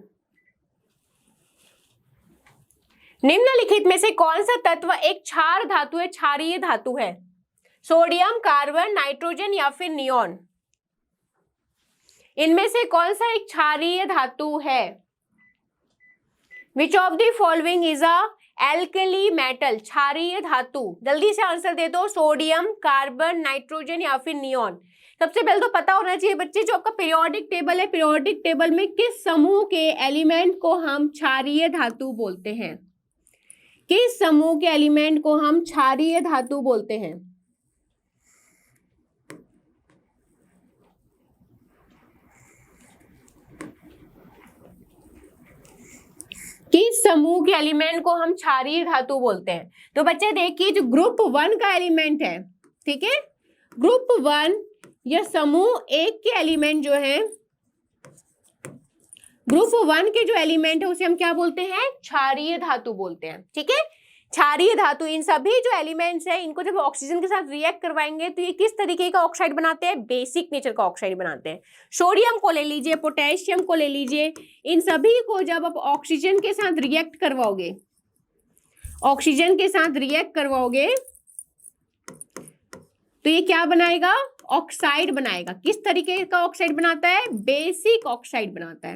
[SPEAKER 1] निम्नलिखित में से कौन सा तत्व एक क्षार धातु है, क्षारीय धातु है? सोडियम, कार्बन, नाइट्रोजन या फिर नियॉन? इनमें से कौन सा एक क्षारीय धातु है? Which of the following is a alkali metal? क्षारीय धातु, जल्दी से आंसर दे दो। सोडियम, कार्बन, नाइट्रोजन या फिर नियॉन? सबसे पहले तो पता होना चाहिए बच्चे, जो आपका पीरियोडिक टेबल है, पीरियोडिक टेबल में किस समूह के एलिमेंट को हम क्षारीय धातु बोलते हैं? किस समूह के एलिमेंट को हम क्षारीय धातु बोलते हैं? किस समूह के एलिमेंट को हम क्षारीय धातु बोलते हैं? तो बच्चे देखिए, जो ग्रुप 1 का एलिमेंट है, ठीक है, ग्रुप 1 या समूह 1 के एलिमेंट जो है, ग्रुप 1 के जो एलिमेंट है उसे हम क्या बोलते हैं? क्षारीय धातु बोलते हैं। ठीक है, क्षारीय धातु, इन सभी जो एलिमेंट्स हैं इनको जब ऑक्सीजन के साथ रिएक्ट करवाएंगे तो ये किस तरीके का ऑक्साइड बनाते हैं? बेसिक नेचर का ऑक्साइड बनाते हैं। सोडियम को ले लीजिए, पोटेशियम को ले लीजिए, इन सभी को जब आप ऑक्सीजन के साथ रिएक्ट करवाओगे, ऑक्सीजन के साथ रिएक्ट करवाओगे तो ये क्या बनाएगा? ऑक्साइड बनाएगा। किस तरीके का ऑक्साइड बनाता है? बेसिक ऑक्साइड बनाता है,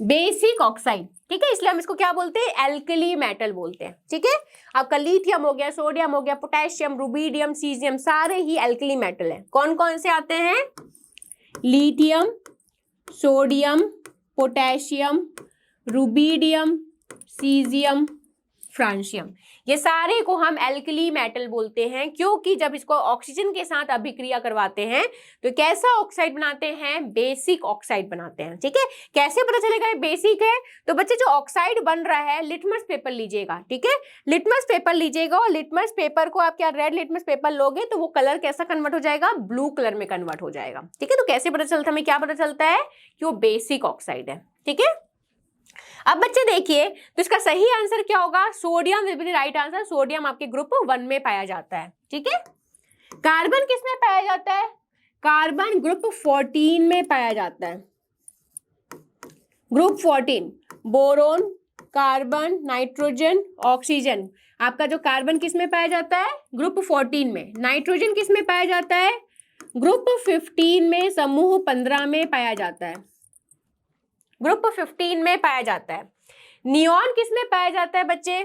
[SPEAKER 1] बेसिक ऑक्साइड। ठीक है, इसलिए हम इसको क्या बोलते हैं? एल्कली मेटल बोलते हैं। ठीक है, आपका लिथियम हो गया, सोडियम हो गया, पोटेशियम, रुबिडियम, सीजियम, सारे ही एल्कली मेटल हैं। कौन कौन से आते हैं? Lithium, sodium, potassium, rubidium, caesium, francium, ये सारे को हम एल्कली मेटल बोलते हैं, क्योंकि जब इसको ऑक्सीजन के साथ अभिक्रिया करवाते हैं तो कैसा ऑक्साइड बनाते हैं? बेसिक ऑक्साइड बनाते हैं। ठीक है, कैसे पता चलेगा ये बेसिक है? तो बच्चे, जो ऑक्साइड बन रहा है, लिटमस पेपर लीजिएगा। ठीक है, लिटमस पेपर लीजिएगा और लिटमस पेपर को आप क्या रेड लिटमस पेपर लोगे तो वो कलर कैसा कन्वर्ट हो जाएगा? ब्लू कलर में कन्वर्ट हो जाएगा। ठीक है, तो कैसे पता चलता है, हमें क्या पता चलता है कि वो बेसिक ऑक्साइड है। ठीक है, अब बच्चे देखिए, तो इसका सही आंसर क्या होगा? Sodium will be the right answer. Sodium आपके ग्रुप 1 में पाया जाता है। ठीक है, कार्बन किस में पाया जाता है? कार्बन ग्रुप 14 में पाया जाता है। Group 14, boron, carbon, nitrogen, oxygen. आपका जो कार्बन किस में पाया जाता है? ग्रुप 14 में। नाइट्रोजन किस में पाया जाता है? ग्रुप 15 में, समूह 15 में पाया जाता है। ग्रुप 15 में पाया जाता है। नियॉन किस में पाया जाता है बच्चे?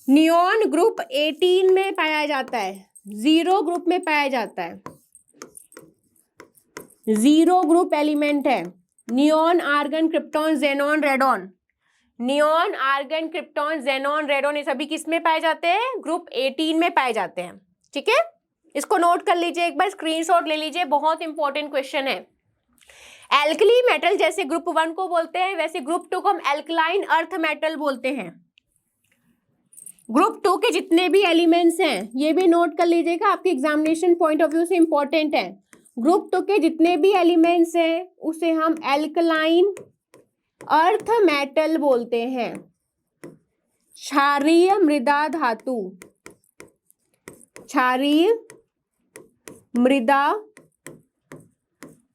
[SPEAKER 1] नियॉन ग्रुप 18 में पाया जाता है, जीरो ग्रुप में पाया जाता है। जीरो ग्रुप एलिमेंट है। Neon, argon, krypton, xenon, radon. Neon, argon, krypton, xenon, radon, ये सभी किस में पाए जाते हैं? ग्रुप 18 में पाए जाते हैं। ठीक है, इसको नोट कर लीजिए, एक बार स्क्रीनशॉट ले लीजिए, बहुत इंपॉर्टेंट क्वेश्चन है। एल्कली मेटल जैसे ग्रुप 1 को बोलते हैं, वैसे ग्रुप 2 को हम एल्कलाइन अर्थ मेटल बोलते हैं। ग्रुप 2 के जितने भी एलिमेंट्स हैं ये भी नोट कर लीजिएगा, आपके एग्जामिनेशन पॉइंट ऑफ व्यू से इंपॉर्टेंट है। ग्रुप 2 के जितने भी एलिमेंट्स हैं उसे हम एल्कलाइन अर्थ मेटल बोलते हैं। क्षारीय मृदा धातु, क्षारीय मृदा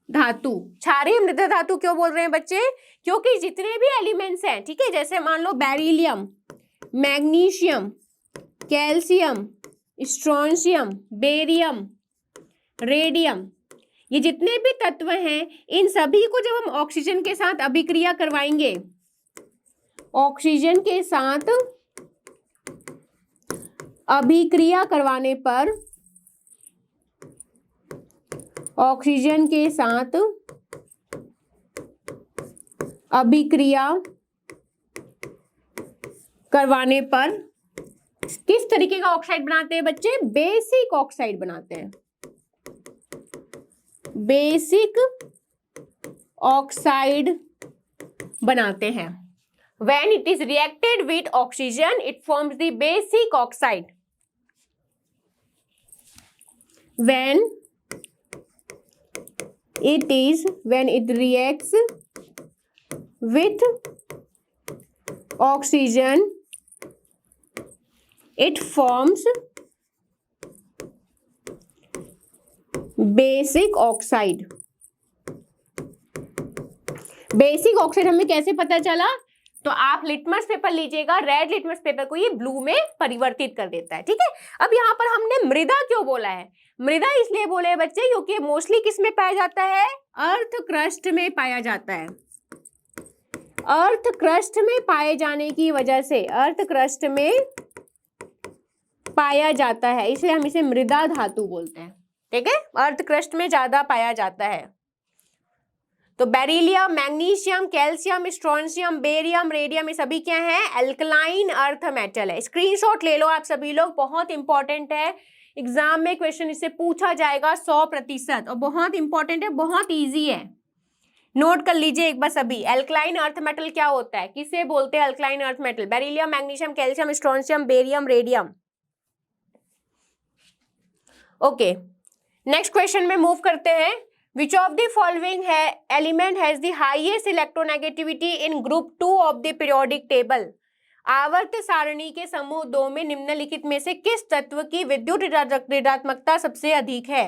[SPEAKER 1] धातु। क्षारीय मृदा धातु क्यों बोल रहे हैं बच्चे? क्योंकि जितने भी एलिमेंट्स हैं, ठीक है, जैसे मान लो beryllium, magnesium, calcium, strontium, barium, radium, ये जितने भी तत्व हैं इन सभी को जब हम ऑक्सीजन के साथ अभिक्रिया करवाएंगे, ऑक्सीजन के साथ अभिक्रिया करवाने पर, ऑक्सीजन के साथ अभिक्रिया करवाने पर किस तरीके का ऑक्साइड बनाते हैं बच्चे? बेसिक ऑक्साइड बनाते हैं, बेसिक ऑक्साइड बनाते हैं। When it is reacted with oxygen, it forms the basic oxide. When it reacts with oxygen, it forms basic oxide. Basic oxide हमें कैसे पता चला? तो आप लिटमस पेपर लीजिएगा, रेड लिटमस पेपर को ये ब्लू में परिवर्तित कर देता है, ठीक है। अब यहाँ पर हमने मृदा क्यों बोला है? मृदा इसलिए बोले हैं बच्चे क्योंकि मोस्टली किस में पाया जाता है? अर्थ क्रस्ट में पाया जाता है। अर्थ क्रस्ट में पाए जाने की वजह से, अर्थ क्रस्ट में पाया जाता है, इसलिए हम इसे मृदा धातु बोलते हैं, ठीक है। अर्थ क्रस्ट में ज्यादा पाया जाता है। तो beryllium, magnesium, calcium, strontium, barium, radium, ये सभी क्या है? एल्कलाइन अर्थ मेटल है। स्क्रीनशॉट ले लो आप सभी लोग, बहुत इंपॉर्टेंट है। एग्जाम में क्वेश्चन इससे पूछा जाएगा 100% और बहुत इंपॉर्टेंट है, बहुत इजी है। नोट कर लीजिए एक बार सभी। एल्कलाइन अर्थ मेटल क्या होता है? किसे बोलते हैं alkaline earth metal? Beryllium, magnesium, calcium, strontium, barium, radium. Okay, next question में मूव करते हैं। Which of the following element has the highest electronegativity in group 2 of the periodic table? आवर्त सारणी के समूह 2 में निम्नलिखित में से किस तत्व की विद्युत ऋणात्मकता सबसे अधिक है?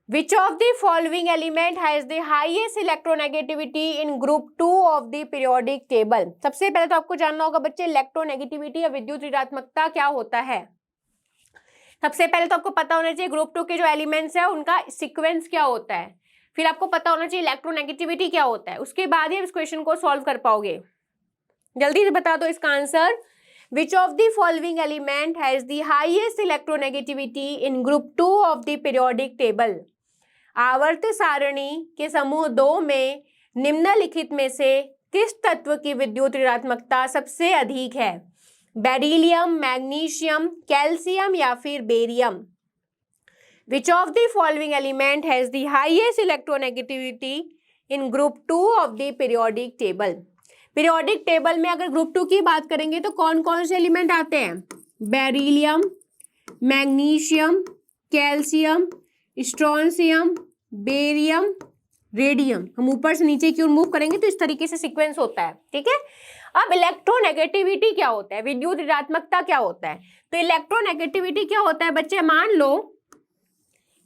[SPEAKER 1] Which of the following element has the highest electronegativity in group 2 of the periodic table? सबसे पहले तो आपको जानना होगा बच्चे इलेक्ट्रोनेगेटिविटी या विद्युत ऋणात्मकता क्या होता है। सबसे पहले तो आपको पता होना चाहिए ग्रुप 2 के जो एलिमेंट्स है उनका सीक्वेंस क्या होता है, फिर आपको पता होना चाहिए इलेक्ट्रोनेगेटिविटी क्या होता है, उसके बाद ही आप इस क्वेश्चन को सॉल्व कर पाओगे। जल्दी से बता दो इसका answer. Which of the following element has the highest electronegativity in group 2 of the periodic table? आवर्त सारणी के समूह 2 में निम्नलिखित में से किस तत्व की विद्युत ऋणात्मकता सबसे अधिक है? बेरिलियम, मैग्नीशियम, कैल्शियम या फिर barium? Which of the following element has the highest electronegativity in group 2 of the periodic table? Periodic table में अगर ग्रुप 2 की बात करेंगे तो कौन कौन से एलिमेंट आते हैं? Beryllium, magnesium, calcium, strontium, barium, radium. हम ऊपर से नीचे की ओर मूव करेंगे तो इस तरीके से सीक्वेंस होता है, ठीक है। अब इलेक्ट्रोनेगेटिविटी क्या होता है? विद्युत ऋणात्मकता क्या होता है? तो इलेक्ट्रोनेगेटिविटी क्या होता है बच्चे? मान लो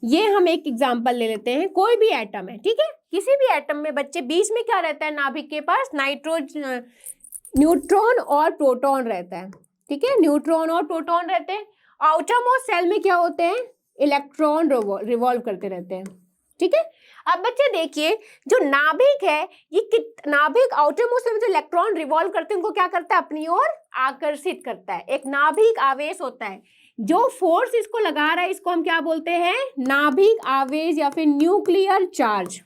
[SPEAKER 1] ये हम एक एग्जांपल ले लेते हैं, कोई भी एटम है, ठीक है। किसी भी एटम में बच्चे बीच में क्या रहता है? नाभिक के पास न्यूट्रॉन और प्रोटॉन रहता है, ठीक है। न्यूट्रॉन और प्रोटॉन रहते हैं। आउटर मोस्ट सेल में क्या होते हैं? इलेक्ट्रॉन रिवॉल्व करते रहते हैं, ठीक है। अब बच्चे देखिए जो नाभिक है, ये नाभिक आउटर मोस्ट में जो इलेक्ट्रॉन रिवॉल्व करते हैं उनको क्या करता है? अपनी ओर आकर्षित करता है। एक नाभिक आवेश होता है, जो फोर्स इसको लगा रहा है इसको हम क्या बोलते हैं? नाभिक आवेश या फिर न्यूक्लियर चार्ज।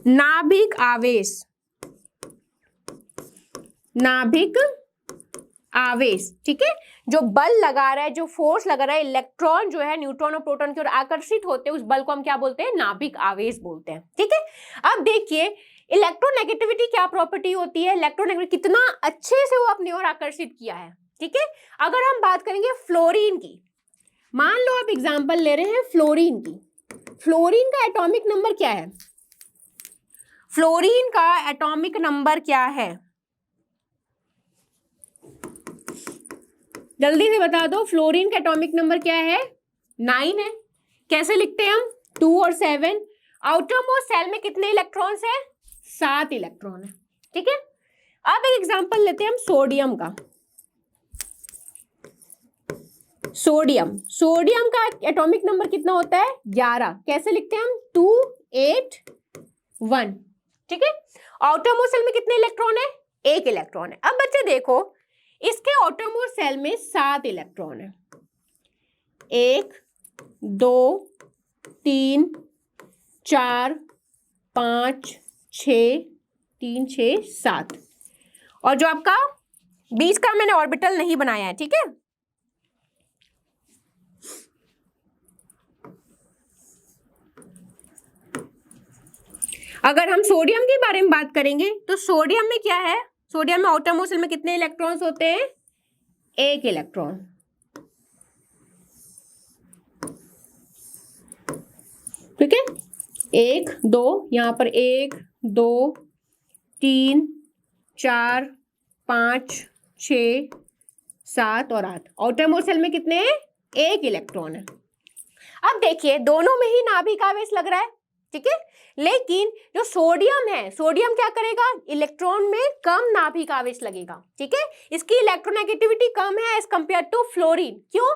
[SPEAKER 1] नाभिक आवेश, नाभिक आवेश, ठीक है। जो बल लगा रहा है, जो फोर्स लगा रहा है, इलेक्ट्रॉन जो है न्यूट्रॉन और प्रोटॉन की ओर आकर्षित होते हैं, उस बल को हम क्या बोलते हैं? नाभिक आवेश बोलते हैं, ठीक है। अब देखिए इलेक्ट्रोनेगेटिविटी क्या प्रॉपर्टी होती है? इलेक्ट्रोनेगेटिविटी कितना अच्छे से वो अपनी ओर आकर्षित किया है, ठीक है। अगर हम बात करेंगे फ्लोरीन की, मान लो आप एग्जांपल ले रहे हैं फ्लोरीन की। फ्लोरीन का एटॉमिक नंबर क्या है? फ्लोरीन का एटॉमिक नंबर क्या है? जल्दी से बता दो। फ्लोरीन का एटॉमिक नंबर क्या है? 9 है। कैसे लिखते हैं हम? 2 और 7। आउटर मोस्ट सेल में कितने इलेक्ट्रॉन्स हैं? 7 इलेक्ट्रॉन है, ठीक है। अब एक एग्जांपल लेते हैं हम सोडियम का। सोडियम का एटॉमिक नंबर कितना होता है? 11। कैसे लिखते हैं हम? 2, 8, 1, ठीक है। आउटर मोस्ट सेल में कितने इलेक्ट्रॉन है? 1 इलेक्ट्रॉन है। अब बच्चे देखो इसके आउटर मोस्ट सेल में 7 इलेक्ट्रॉन है। 1, 2, 3, 4, 5 6 3 6 7 और जो आपका बीच का मैंने ऑर्बिटल नहीं बनाया है, ठीक है। अगर हम सोडियम के बारे में बात करेंगे तो सोडियम में क्या है, सोडियम में आउटरमोस्ट शेल में कितने इलेक्ट्रॉन्स होते हैं, 1 इलेक्ट्रॉन। ठीक है, 1 2, यहाँ पर 1 2 3 4 5 6 7 और 8। आउटरमोस्ट शेल में कितने हैं, 1 इलेक्ट्रॉन है। अब देखिए दोनों में ही नाभिक आवेश लग रहा है, ठीक है, लेकिन जो सोडियम है, सोडियम क्या करेगा, इलेक्ट्रॉन में कम नाभिक आवेश लगेगा, ठीक है, इसकी इलेक्ट्रोनेगेटिविटी कम है एज कंपेयर टू फ्लोरीन। क्यों,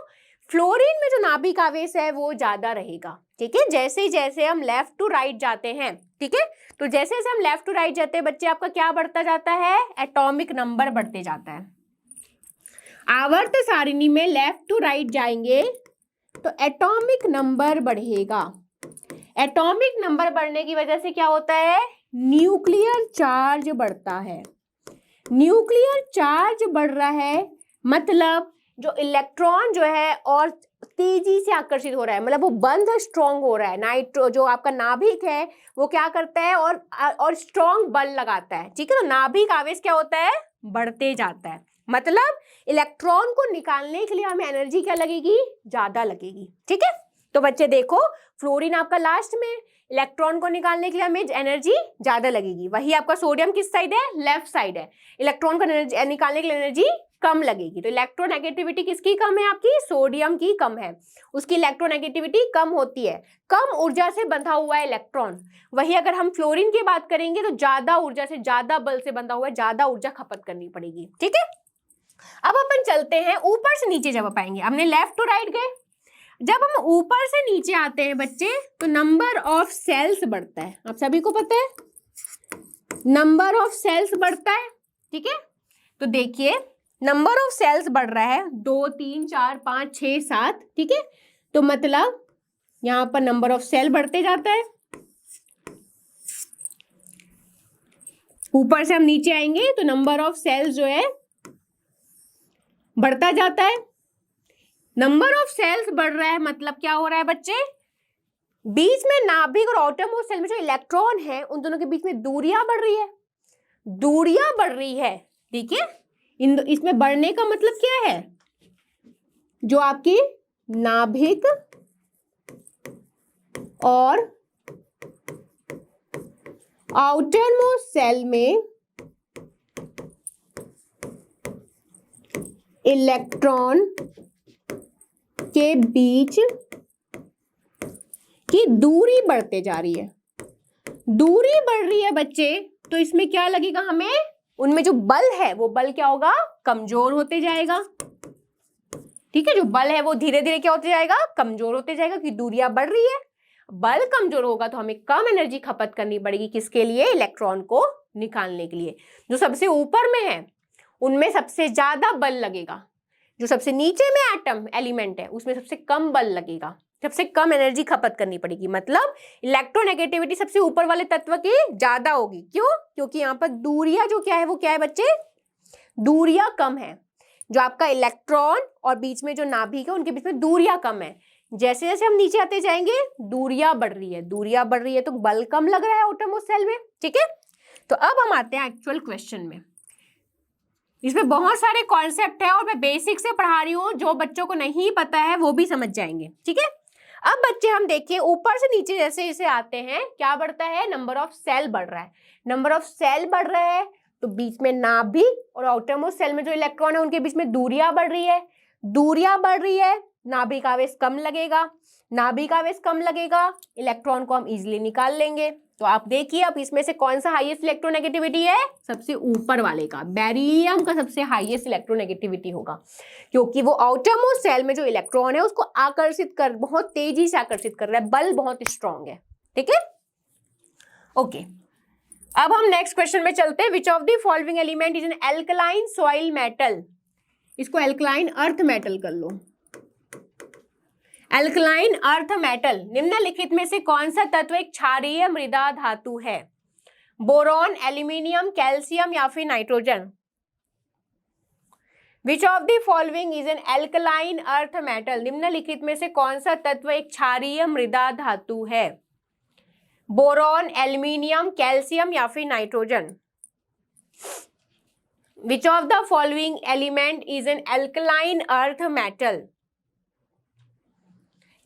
[SPEAKER 1] फ्लोरीन में जो नाभिक आवेश है वो ज्यादा रहेगा, ठीक है। जैसे हम लेफ्ट टू राइट जाते हैं, ठीक है, तो जैसे हम लेफ्ट टू राइट जाते हैं बच्चे, आपका क्या बढ़ता जाता है, एटॉमिक नंबर बढ़ते जाता है। आवर्त सारिणी में लेफ्ट टू राइट जाएंगे तो एटॉमिक नंबर बढ़ेगा। एटॉमिक नंबर बढ़ने की वजह से क्या होता है, न्यूक्लियर चार्ज बढ़ता है। न्यूक्लियर चार्ज बढ़ रहा है मतलब जो इलेक्ट्रॉन जो है और तेजी से आकर्षित हो रहा है, मतलब वो बंध स्ट्रॉन्ग हो रहा है। नाइट्रो जो आपका नाभिक है वो क्या करता है और स्ट्रॉन्ग बल लगाता है, ठीक है। तो नाभिक आवेश क्या होता है, बढ़ते जाता है, मतलब इलेक्ट्रॉन को निकालने के लिए हमें एनर्जी क्या लगेगी, ज्यादा लगेगी, ठीक है। तो बच्चे देखो फ्लोरीन आपका लास्ट में, इलेक्ट्रॉन को निकालने के लिए हमें एनर्जी ज्यादा लगेगी। वही आपका सोडियम किस साइड है, लेफ्ट साइड है, इलेक्ट्रॉन को निकालने के लिए एनर्जी कम लगेगी। तो इलेक्ट्रोनेगेटिविटी किसकी कम है, आपकी सोडियम की कम है, उसकी इलेक्ट्रोनेगेटिविटी कम होती है, कम ऊर्जा से बंधा हुआ है इलेक्ट्रॉन। वही अगर हम फ्लोरीन की बात करेंगे तो ज्यादा ऊर्जा से, ज्यादा बल से बंधा हुआ है, ज्यादा ऊर्जा खपत करनी पड़ेगी, ठीक है। अब अपन चलते हैं ऊपर से नीचे, जब पाएंगे हमने लेफ्ट टू राइट गए, जब हम ऊपर से नीचे आते हैं बच्चे तो नंबर ऑफ सेल्स बढ़ता है। आप सभी को पता है नंबर ऑफ सेल्स बढ़ता है, ठीक है। तो देखिए नंबर ऑफ सेल्स बढ़ रहा है, 2 3 4 5 6 7, ठीक है। तो मतलब यहां पर नंबर ऑफ सेल बढ़ते जाता है। ऊपर से हम नीचे आएंगे तो नंबर ऑफ सेल्स जो है बढ़ता जाता है। नंबर ऑफ सेल्स बढ़ रहा है मतलब क्या हो रहा है बच्चे, बीच में नाभिक और आउटरमोस्ट सेल में जो इलेक्ट्रॉन है उन दोनों के बीच में दूरियां बढ़ रही है, दूरियां बढ़ रही है, ठीक है। इसमें बढ़ने का मतलब क्या है, जो आपकी नाभिक और आउटरमोस्ट सेल में इलेक्ट्रॉन के बीच की दूरी बढ़ते जा रही है। दूरी बढ़ रही है बच्चे, तो इसमें क्या लगेगा हमें, उनमें जो बल है वो बल क्या होगा, कमजोर होते जाएगा, ठीक है। जो बल है वो धीरे धीरे क्या होते जाएगा, कमजोर होते जाएगा, क्योंकि दूरियां बढ़ रही है। बल कमजोर होगा तो हमें कम एनर्जी खपत करनी पड़ेगी, किसके लिए, इलेक्ट्रॉन को निकालने के लिए। जो सबसे ऊपर में है उनमें सबसे ज्यादा बल लगेगा, जो सबसे नीचे में एटम एलिमेंट है उसमें सबसे कम बल लगेगा, सबसे कम एनर्जी खपत करनी पड़ेगी। मतलब इलेक्ट्रोनेगेटिविटी सबसे ऊपर वाले तत्व की ज्यादा होगी। क्यों, क्योंकि यहाँ पर दूरियां जो क्या है वो क्या है बच्चे, दूरियां कम है। जो आपका इलेक्ट्रॉन और बीच में जो नाभिक है उनके बीच में दूरियां कम है। जैसे जैसे हम नीचे आते जाएंगे दूरियां बढ़ रही है, दूरियां बढ़ रही है तो बल कम लग रहा है आउटरमोस्ट सेल में, ठीक है। तो अब हम आते हैं एक्चुअल क्वेश्चन में। इसमें बहुत सारे कॉन्सेप्ट है और मैं बेसिक से पढ़ा रही हूँ, जो बच्चों को नहीं पता है वो भी समझ जाएंगे, ठीक है। अब बच्चे हम देखिए ऊपर से नीचे जैसे जैसे आते हैं क्या बढ़ता है, नंबर ऑफ सेल बढ़ रहा है। नंबर ऑफ सेल बढ़ रहा है तो बीच में नाभिक और आउटरमोस्ट सेल में जो इलेक्ट्रॉन है उनके बीच में दूरियां बढ़ रही है। दूरियां बढ़ रही है, नाभिक आवेश कम लगेगा, नाभिक आवेश कम लगेगा, इलेक्ट्रॉन को हम इजिली निकाल लेंगे। तो आप देखिए अब इसमें से कौन सा हाईएस्ट इलेक्ट्रोनेगेटिविटी है, सबसे ऊपर वाले का, बेरिलियम का सबसे हाईएस्ट इलेक्ट्रोनेगेटिविटी होगा, क्योंकि वो आउटरमोस्ट सेल में जो इलेक्ट्रॉन है उसको आकर्षित कर, बहुत तेजी से आकर्षित कर रहा है, बल बहुत स्ट्रॉन्ग है, ठीक है। ओके, अब हम नेक्स्ट क्वेश्चन में चलते हैं। Which of the following element is an alkaline soil metal. इसको एल्कलाइन अर्थ मेटल कर लो। एल्कलाइन अर्थ मेटल निम्नलिखित में से कौन सा तत्व एक क्षारीय मृदा धातु है? बोरॉन, एल्यूमिनियम, कैल्शियम या फिर nitrogen? Which of the following is an alkaline earth metal निम्नलिखित में से कौन सा तत्व एक क्षारीय मृदा धातु है? बोरॉन, एल्यूमिनियम, कैल्शियम या फिर nitrogen? Which of the following element is an alkaline earth metal?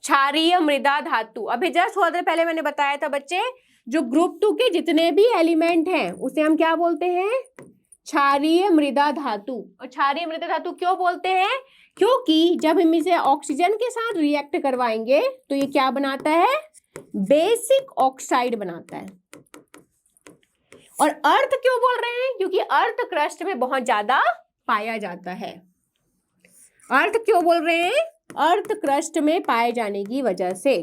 [SPEAKER 1] क्षारीय मृदा धातु। अभी जस्ट थोड़ा देर पहले मैंने बताया था बच्चे, जो ग्रुप 2 के जितने भी एलिमेंट हैं उसे हम क्या बोलते हैं? क्षारीय मृदा धातु। और क्षारीय मृदा धातु क्यों बोलते हैं? क्योंकि जब हम इसे ऑक्सीजन के साथ रिएक्ट करवाएंगे तो ये क्या बनाता है? बेसिक ऑक्साइड बनाता है। और अर्थ क्यों बोल रहे हैं? क्योंकि अर्थ क्रस्ट में बहुत ज्यादा पाया जाता है। अर्थ क्यों बोल रहे हैं? अर्थ क्रस्ट में पाए जाने की वजह से।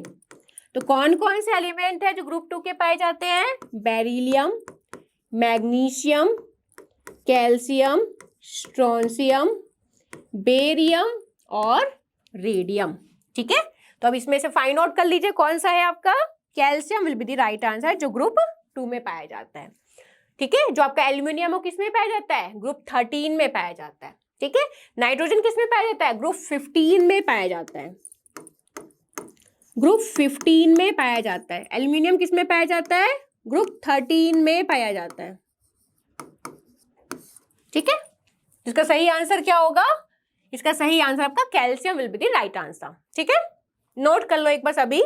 [SPEAKER 1] तो कौन कौन से एलिमेंट है जो ग्रुप 2 के पाए जाते हैं? Beryllium, magnesium, calcium, strontium, barium और रेडियम। ठीक है, तो अब इसमें से फाइंड आउट कर लीजिए कौन सा है आपका। Calcium will be the right answer, जो ग्रुप 2 में पाया जाता है। ठीक है, जो आपका एल्यूमिनियम वो किस में पाया जाता है? ग्रुप 13 में पाया जाता है। ठीक है, नाइट्रोजन किस में पाया जाता है? ग्रुप 15 में पाया जाता है। ग्रुप 15 में पाया जाता है। एल्यूमिनियम किस में पाया जाता है? ग्रुप 13 में पाया जाता है। ठीक है, इसका सही आंसर क्या होगा? इसका सही आंसर आपका calcium will be the right answer. ठीक है, नोट कर लो एक बार सभी।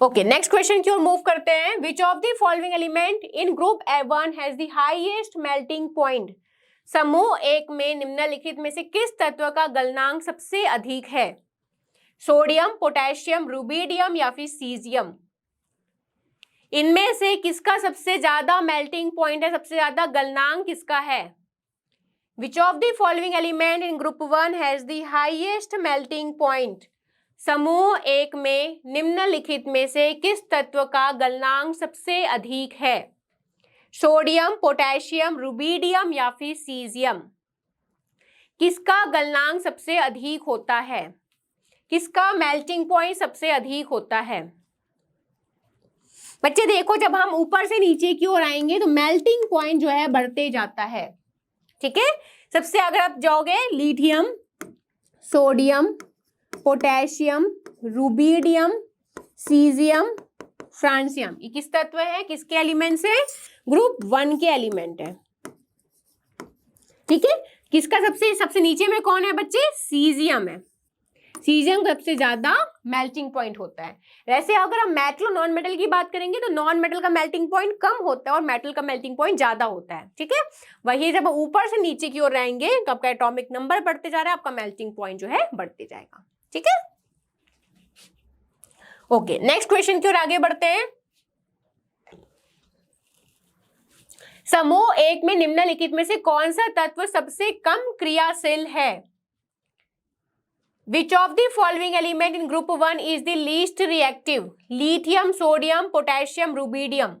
[SPEAKER 1] ओके, नेक्स्ट क्वेश्चन की ओर मूव करते हैं। Which of the following element in group A1 has the highest melting point? समूह 1 में निम्नलिखित में से किस तत्व का गलनांक सबसे अधिक है? सोडियम, पोटेशियम, रुबिडियम या फिर सीजियम? इनमें से किसका सबसे ज्यादा मेल्टिंग पॉइंट है? सबसे ज्यादा गलनांक किसका है? Which of the following element in group 1 has the highest melting point? समूह 1 में निम्नलिखित में से किस तत्व का गलनांक सबसे अधिक है? सोडियम, पोटेशियम, रुबिडियम या फिर सीजियम? किसका गलनांक सबसे अधिक होता है? किसका मेल्टिंग पॉइंट सबसे अधिक होता है? बच्चे देखो, जब हम ऊपर से नीचे की ओर आएंगे तो मेल्टिंग पॉइंट जो है बढ़ते जाता है। ठीक है, सबसे अगर आप जाओगे lithium, sodium, potassium, rubidium, caesium, francium, ये किस तत्व है? किसके एलिमेंट्स है? ग्रुप 1 के एलिमेंट है। ठीक है, किसका सबसे नीचे में कौन है बच्चे? सीजियम है। सीजियम का सबसे ज्यादा मेल्टिंग पॉइंट होता है। वैसे अगर हम मेटल और नॉन मेटल की बात करेंगे तो नॉन मेटल का मेल्टिंग पॉइंट कम होता है और मेटल का मेल्टिंग पॉइंट ज्यादा होता है। ठीक है, वही जब ऊपर से नीचे की ओर रहेंगे तो आपका एटॉमिक नंबर बढ़ते जा रहा है, आपका मेल्टिंग पॉइंट जो है बढ़ते जाएगा। ठीक है, ओके, नेक्स्ट क्वेश्चन की ओर आगे बढ़ते हैं। समूह 1 में निम्नलिखित में से कौन सा तत्व सबसे कम क्रियाशील है? Which of the following element in group 1 is the least reactive? Lithium, sodium, potassium, rubidium?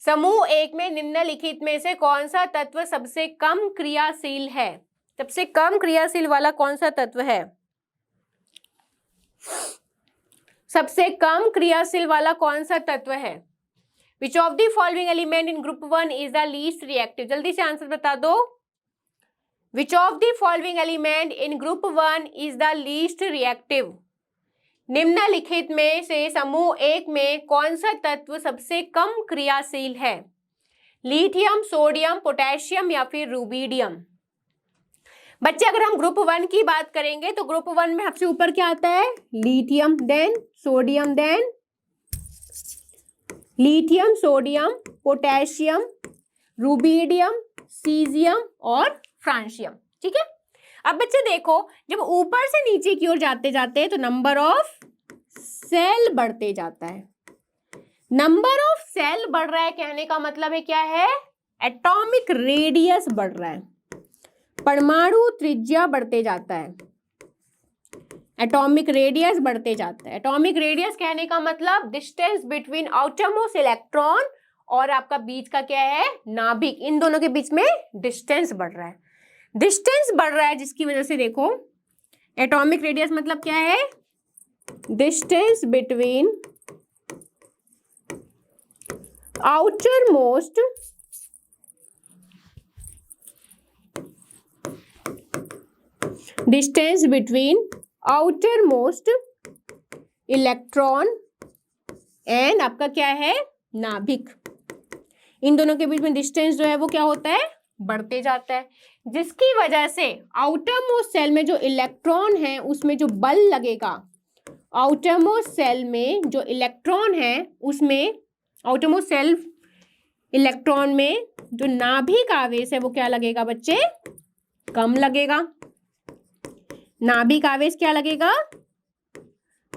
[SPEAKER 1] समूह 1 में निम्नलिखित में से कौन सा तत्व सबसे कम क्रियाशील है? सबसे कम क्रियाशील वाला कौन सा तत्व है? सबसे कम क्रियाशील वाला कौन सा तत्व है? Which of the following element in group 1 is the least reactive? जल्दी से आंसर बता दो। Which of the following element in group 1 is the least reactive? निम्नलिखित में से समूह 1 में कौन सा तत्व सबसे कम क्रियाशील है? लिथियम, सोडियम, पोटेशियम या फिर रुबिडियम? बच्चे अगर हम ग्रुप 1 की बात करेंगे तो ग्रुप 1 में सबसे ऊपर क्या आता है? Lithium, then sodium, then lithium, sodium, potassium, rubidium, caesium और फ्रांसियम। ठीक है, अब बच्चे देखो, जब ऊपर से नीचे की ओर जाते जाते तो नंबर ऑफ सेल बढ़ते जाता है। नंबर ऑफ सेल बढ़ रहा है, कहने का मतलब है क्या है? एटॉमिक रेडियस बढ़ रहा है, परमाणु त्रिज्या बढ़ते जाता है, एटॉमिक रेडियस बढ़ते जाता है। एटॉमिक रेडियस कहने का मतलब डिस्टेंस बिटवीन आउटरमोस्ट इलेक्ट्रॉन और आपका बीच का क्या है? नाभिक, इन दोनों के बीच में डिस्टेंस बढ़ रहा है। डिस्टेंस बढ़ रहा है जिसकी वजह से देखो एटॉमिक रेडियस मतलब क्या है, distance between outer most distance between outer most electron and आपका क्या है, नाभिक। इन दोनों के बीच में डिस्टेंस जो है वो क्या होता है, बढ़ते जाता है, जिसकी वजह से आउटर मोस्ट सेल में जो इलेक्ट्रॉन है उसमें जो बल लगेगा, आउटर मोस्ट सेल में जो इलेक्ट्रॉन है उसमें, आउटर मोस्ट सेल इलेक्ट्रॉन में जो नाभिक आवेश है वो क्या लगेगा बच्चे, कम लगेगा। नाभिक आवेश क्या लगेगा,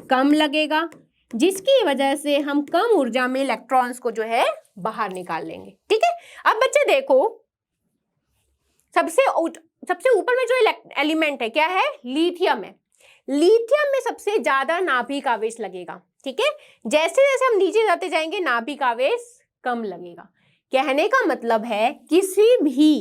[SPEAKER 1] कम लगेगा, जिसकी वजह से हम कम ऊर्जा में इलेक्ट्रॉन्स को जो है बाहर निकाल लेंगे। ठीक है, अब बच्चे देखो सबसे ऊपर में जो एलिमेंट है क्या है, लिथियम है। लिथियम में सबसे ज्यादा नाभिक आवेश लगेगा। ठीक है, जैसे जैसे हम नीचे जाते जाएंगे नाभिक आवेश कम लगेगा। कहने का मतलब है किसी भी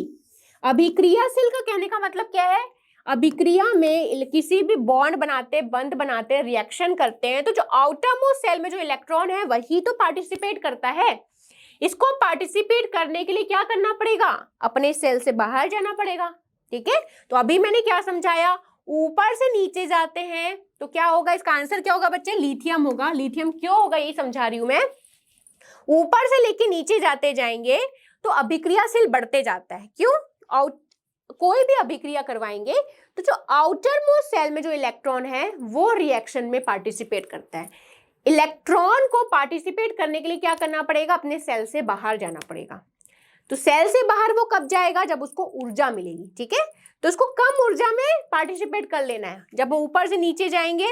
[SPEAKER 1] अभिक्रियाशील का कहने का मतलब क्या है, अभिक्रिया में किसी भी बॉन्ड बनाते, बंध बनाते, रिएक्शन करते हैं तो जो आउटर मोस्ट सेल में जो इलेक्ट्रॉन है वही तो पार्टिसिपेट करता है। इसको पार्टिसिपेट करने के लिए क्या करना पड़ेगा, अपने सेल से बाहर जाना पड़ेगा। ठीक है, तो अभी मैंने क्या समझाया, ऊपर से नीचे जाते हैं तो क्या होगा, इसका आंसर क्या होगा बच्चे, लिथियम होगा। लिथियम क्यों होगा यही समझा रही हूं मैं। ऊपर से लेके नीचे जाते जाएंगे तो अभिक्रियाशील बढ़ते जाता है। क्यों, कोई भी अभिक्रिया करवाएंगे तो जो आउटर मोस्ट सेल में जो इलेक्ट्रॉन है वो रिएक्शन में पार्टिसिपेट करता है। इलेक्ट्रॉन को पार्टिसिपेट करने के लिए क्या करना पड़ेगा, अपने सेल से बाहर जाना पड़ेगा। तो सेल से बाहर वो कब जाएगा, जब उसको ऊर्जा मिलेगी। ठीक है, तो उसको कम ऊर्जा में पार्टिसिपेट कर लेना है। जब वो ऊपर से नीचे जाएंगे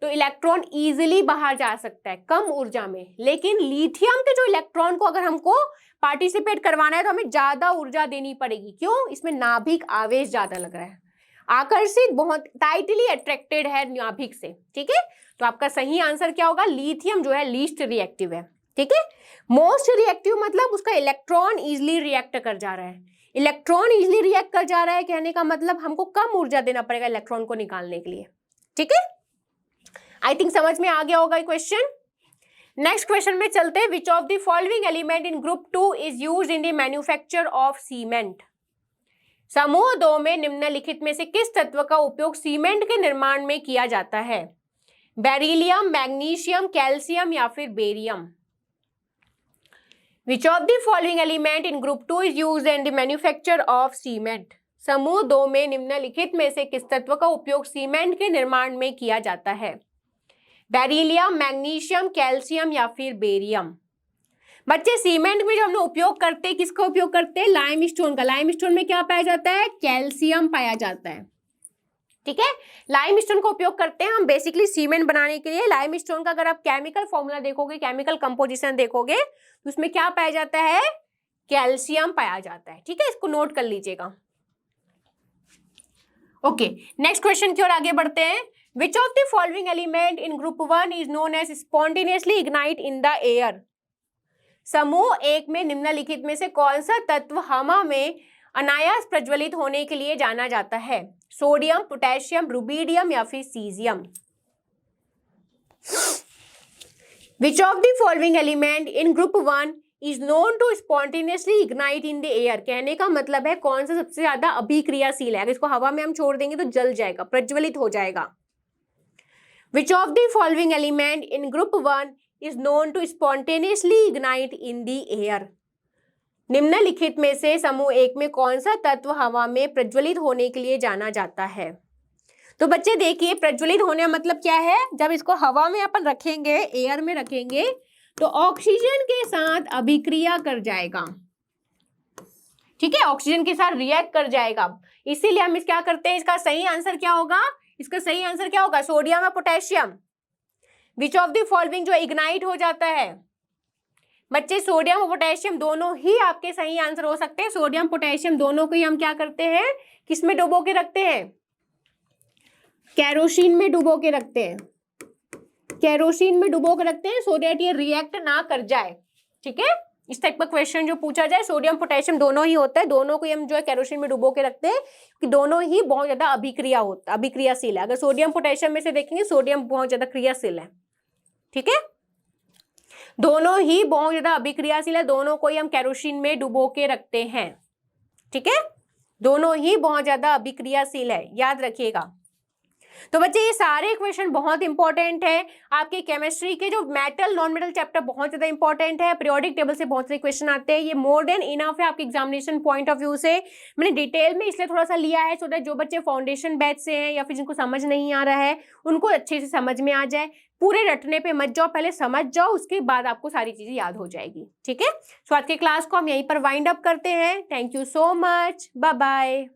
[SPEAKER 1] तो इलेक्ट्रॉन इजीली बाहर जा सकता है कम ऊर्जा में, लेकिन लिथियम के जो इलेक्ट्रॉन को अगर हमको पार्टिसिपेट करवाना है तो हमें ज्यादा ऊर्जा देनी पड़ेगी। क्यों, इसमें नाभिक आवेश ज्यादा लग रहा है, आकर्षित, बहुत टाइटली अट्रैक्टेड है नाभिक से। ठीक है, तो आपका सही आंसर क्या होगा, लिथियम जो है लीस्ट रिएक्टिव है। ठीक है, मोस्ट रिएक्टिव मतलब उसका इलेक्ट्रॉन इजिली रिएक्ट कर जा रहा है। इलेक्ट्रॉन इजिली रिएक्ट कर जा रहा है कहने का मतलब हमको कम ऊर्जा देना पड़ेगा इलेक्ट्रॉन को निकालने के लिए। ठीक है, आई थिंक समझ में आ गया होगा क्वेश्चन। नेक्स्ट क्वेश्चन में चलते हैं। Which of the following element in group 2 is used in the manufacture of cement. समूह 2 में निम्नलिखित में से किस तत्व का उपयोग सीमेंट के निर्माण में किया जाता है, बेरिलियम, मैग्नीशियम, कैल्शियम या फिर barium. Which of the following element in group 2 is used in the manufacture of cement. समूह 2 में निम्नलिखित में से किस तत्व का उपयोग सीमेंट के निर्माण में किया जाता है, बेरिलियम, मैग्नीशियम, कैल्शियम या फिर बेरियम। बच्चे सीमेंट में जो हम लोग उपयोग करते हैं किसका उपयोग करते हैं, लाइमस्टोन का। लाइमस्टोन में क्या पाया जाता है, कैल्शियम पाया जाता है। ठीक है, लाइमस्टोन का उपयोग करते हैं हम बेसिकली सीमेंट बनाने के लिए। लाइमस्टोन का अगर आप केमिकल फॉर्मूला देखोगे, केमिकल कंपोजिशन देखोगे तो उसमें क्या पाया जाता है, कैल्शियम पाया जाता है। ठीक है, इसको नोट कर लीजिएगा। ओके, नेक्स्ट क्वेश्चन की ओर आगे बढ़ते हैं। Which of the following element in group 1 is known as spontaneously ignite in the air? समूह 1 में निम्नलिखित में से कौन सा तत्व हवा में अनायास प्रज्वलित होने के लिए जाना जाता है, सोडियम, पोटेशियम, रुबिडियम या फिर caesium. Which of the following element in group 1 is known to spontaneously ignite in the air? कहने का मतलब है कौन सा सबसे ज्यादा अभिक्रियाशील है, अगर इसको हवा में हम छोड़ देंगे तो जल जाएगा, प्रज्वलित हो जाएगा। Which of the following element in group 1 is known to spontaneously ignite in the air? निम्नलिखित में से समूह 1 में कौन सा तत्व हवा में प्रज्वलित होने के लिए जाना जाता है। तो बच्चे देखिए, प्रज्वलित होने का मतलब क्या है, जब इसको हवा में अपन रखेंगे, एयर में रखेंगे तो ऑक्सीजन के साथ अभिक्रिया कर जाएगा। ठीक है, ऑक्सीजन के साथ रिएक्ट कर जाएगा, इसीलिए हम क्या करते हैं, इसका सही आंसर क्या होगा, इसका सही आंसर क्या होगा, सोडियम या potassium. Which of the following जो इग्नाइट हो जाता है। बच्चे सोडियम और पोटेशियम दोनों ही आपके सही आंसर हो सकते हैं। सोडियम पोटेशियम दोनों को ही हम क्या करते हैं, किसमें डुबो के रखते हैं, केरोसिन में डुबो के रखते हैं। केरोसिन में डुबो के रखते हैं सो दैट ये रिएक्ट ना कर जाए। ठीक है, इस टाइप का क्वेश्चन जो पूछा जाए, सोडियम पोटेशियम दोनों ही होता है, दोनों को ही हम जो है केरोसिन में डुबो के रखते हैं कि दोनों ही बहुत ज्यादा अभिक्रियाशील है। अगर सोडियम पोटेशियम में से देखेंगे, सोडियम बहुत ज्यादा क्रियाशील है, ठीक है, दोनों ही बहुत ज्यादा अभिक्रियाशील है, दोनों को ही हम केरोसिन में डुबो के रखते हैं, ठीक है, दोनों ही बहुत ज्यादा अभिक्रियाशील है, याद रखिएगा। तो बच्चे ये सारे क्वेश्चन बहुत इंपॉर्टेंट है, आपके केमिस्ट्री के जो मेटल नॉन मेटल चैप्टर बहुत ज्यादा इंपॉर्टेंट है, पीरियोडिक टेबल से बहुत सारे क्वेश्चन आते हैं, ये मोर देन इनफ है आपके एग्जामिनेशन पॉइंट ऑफ व्यू से। मैंने डिटेल में इसलिए थोड़ा सा लिया है सो दैट जो बच्चे फाउंडेशन बैच से हैं या फिर जिनको समझ नहीं आ रहा है उनको अच्छे से समझ में आ जाए। पूरे रटने पे मत जाओ, पहले समझ जाओ, उसके बाद आपको सारी चीजें याद हो जाएगी, ठीक है। सो आज के क्लास को हम यहीं पर वाइंड अप करते हैं। Thank you so much, bye bye.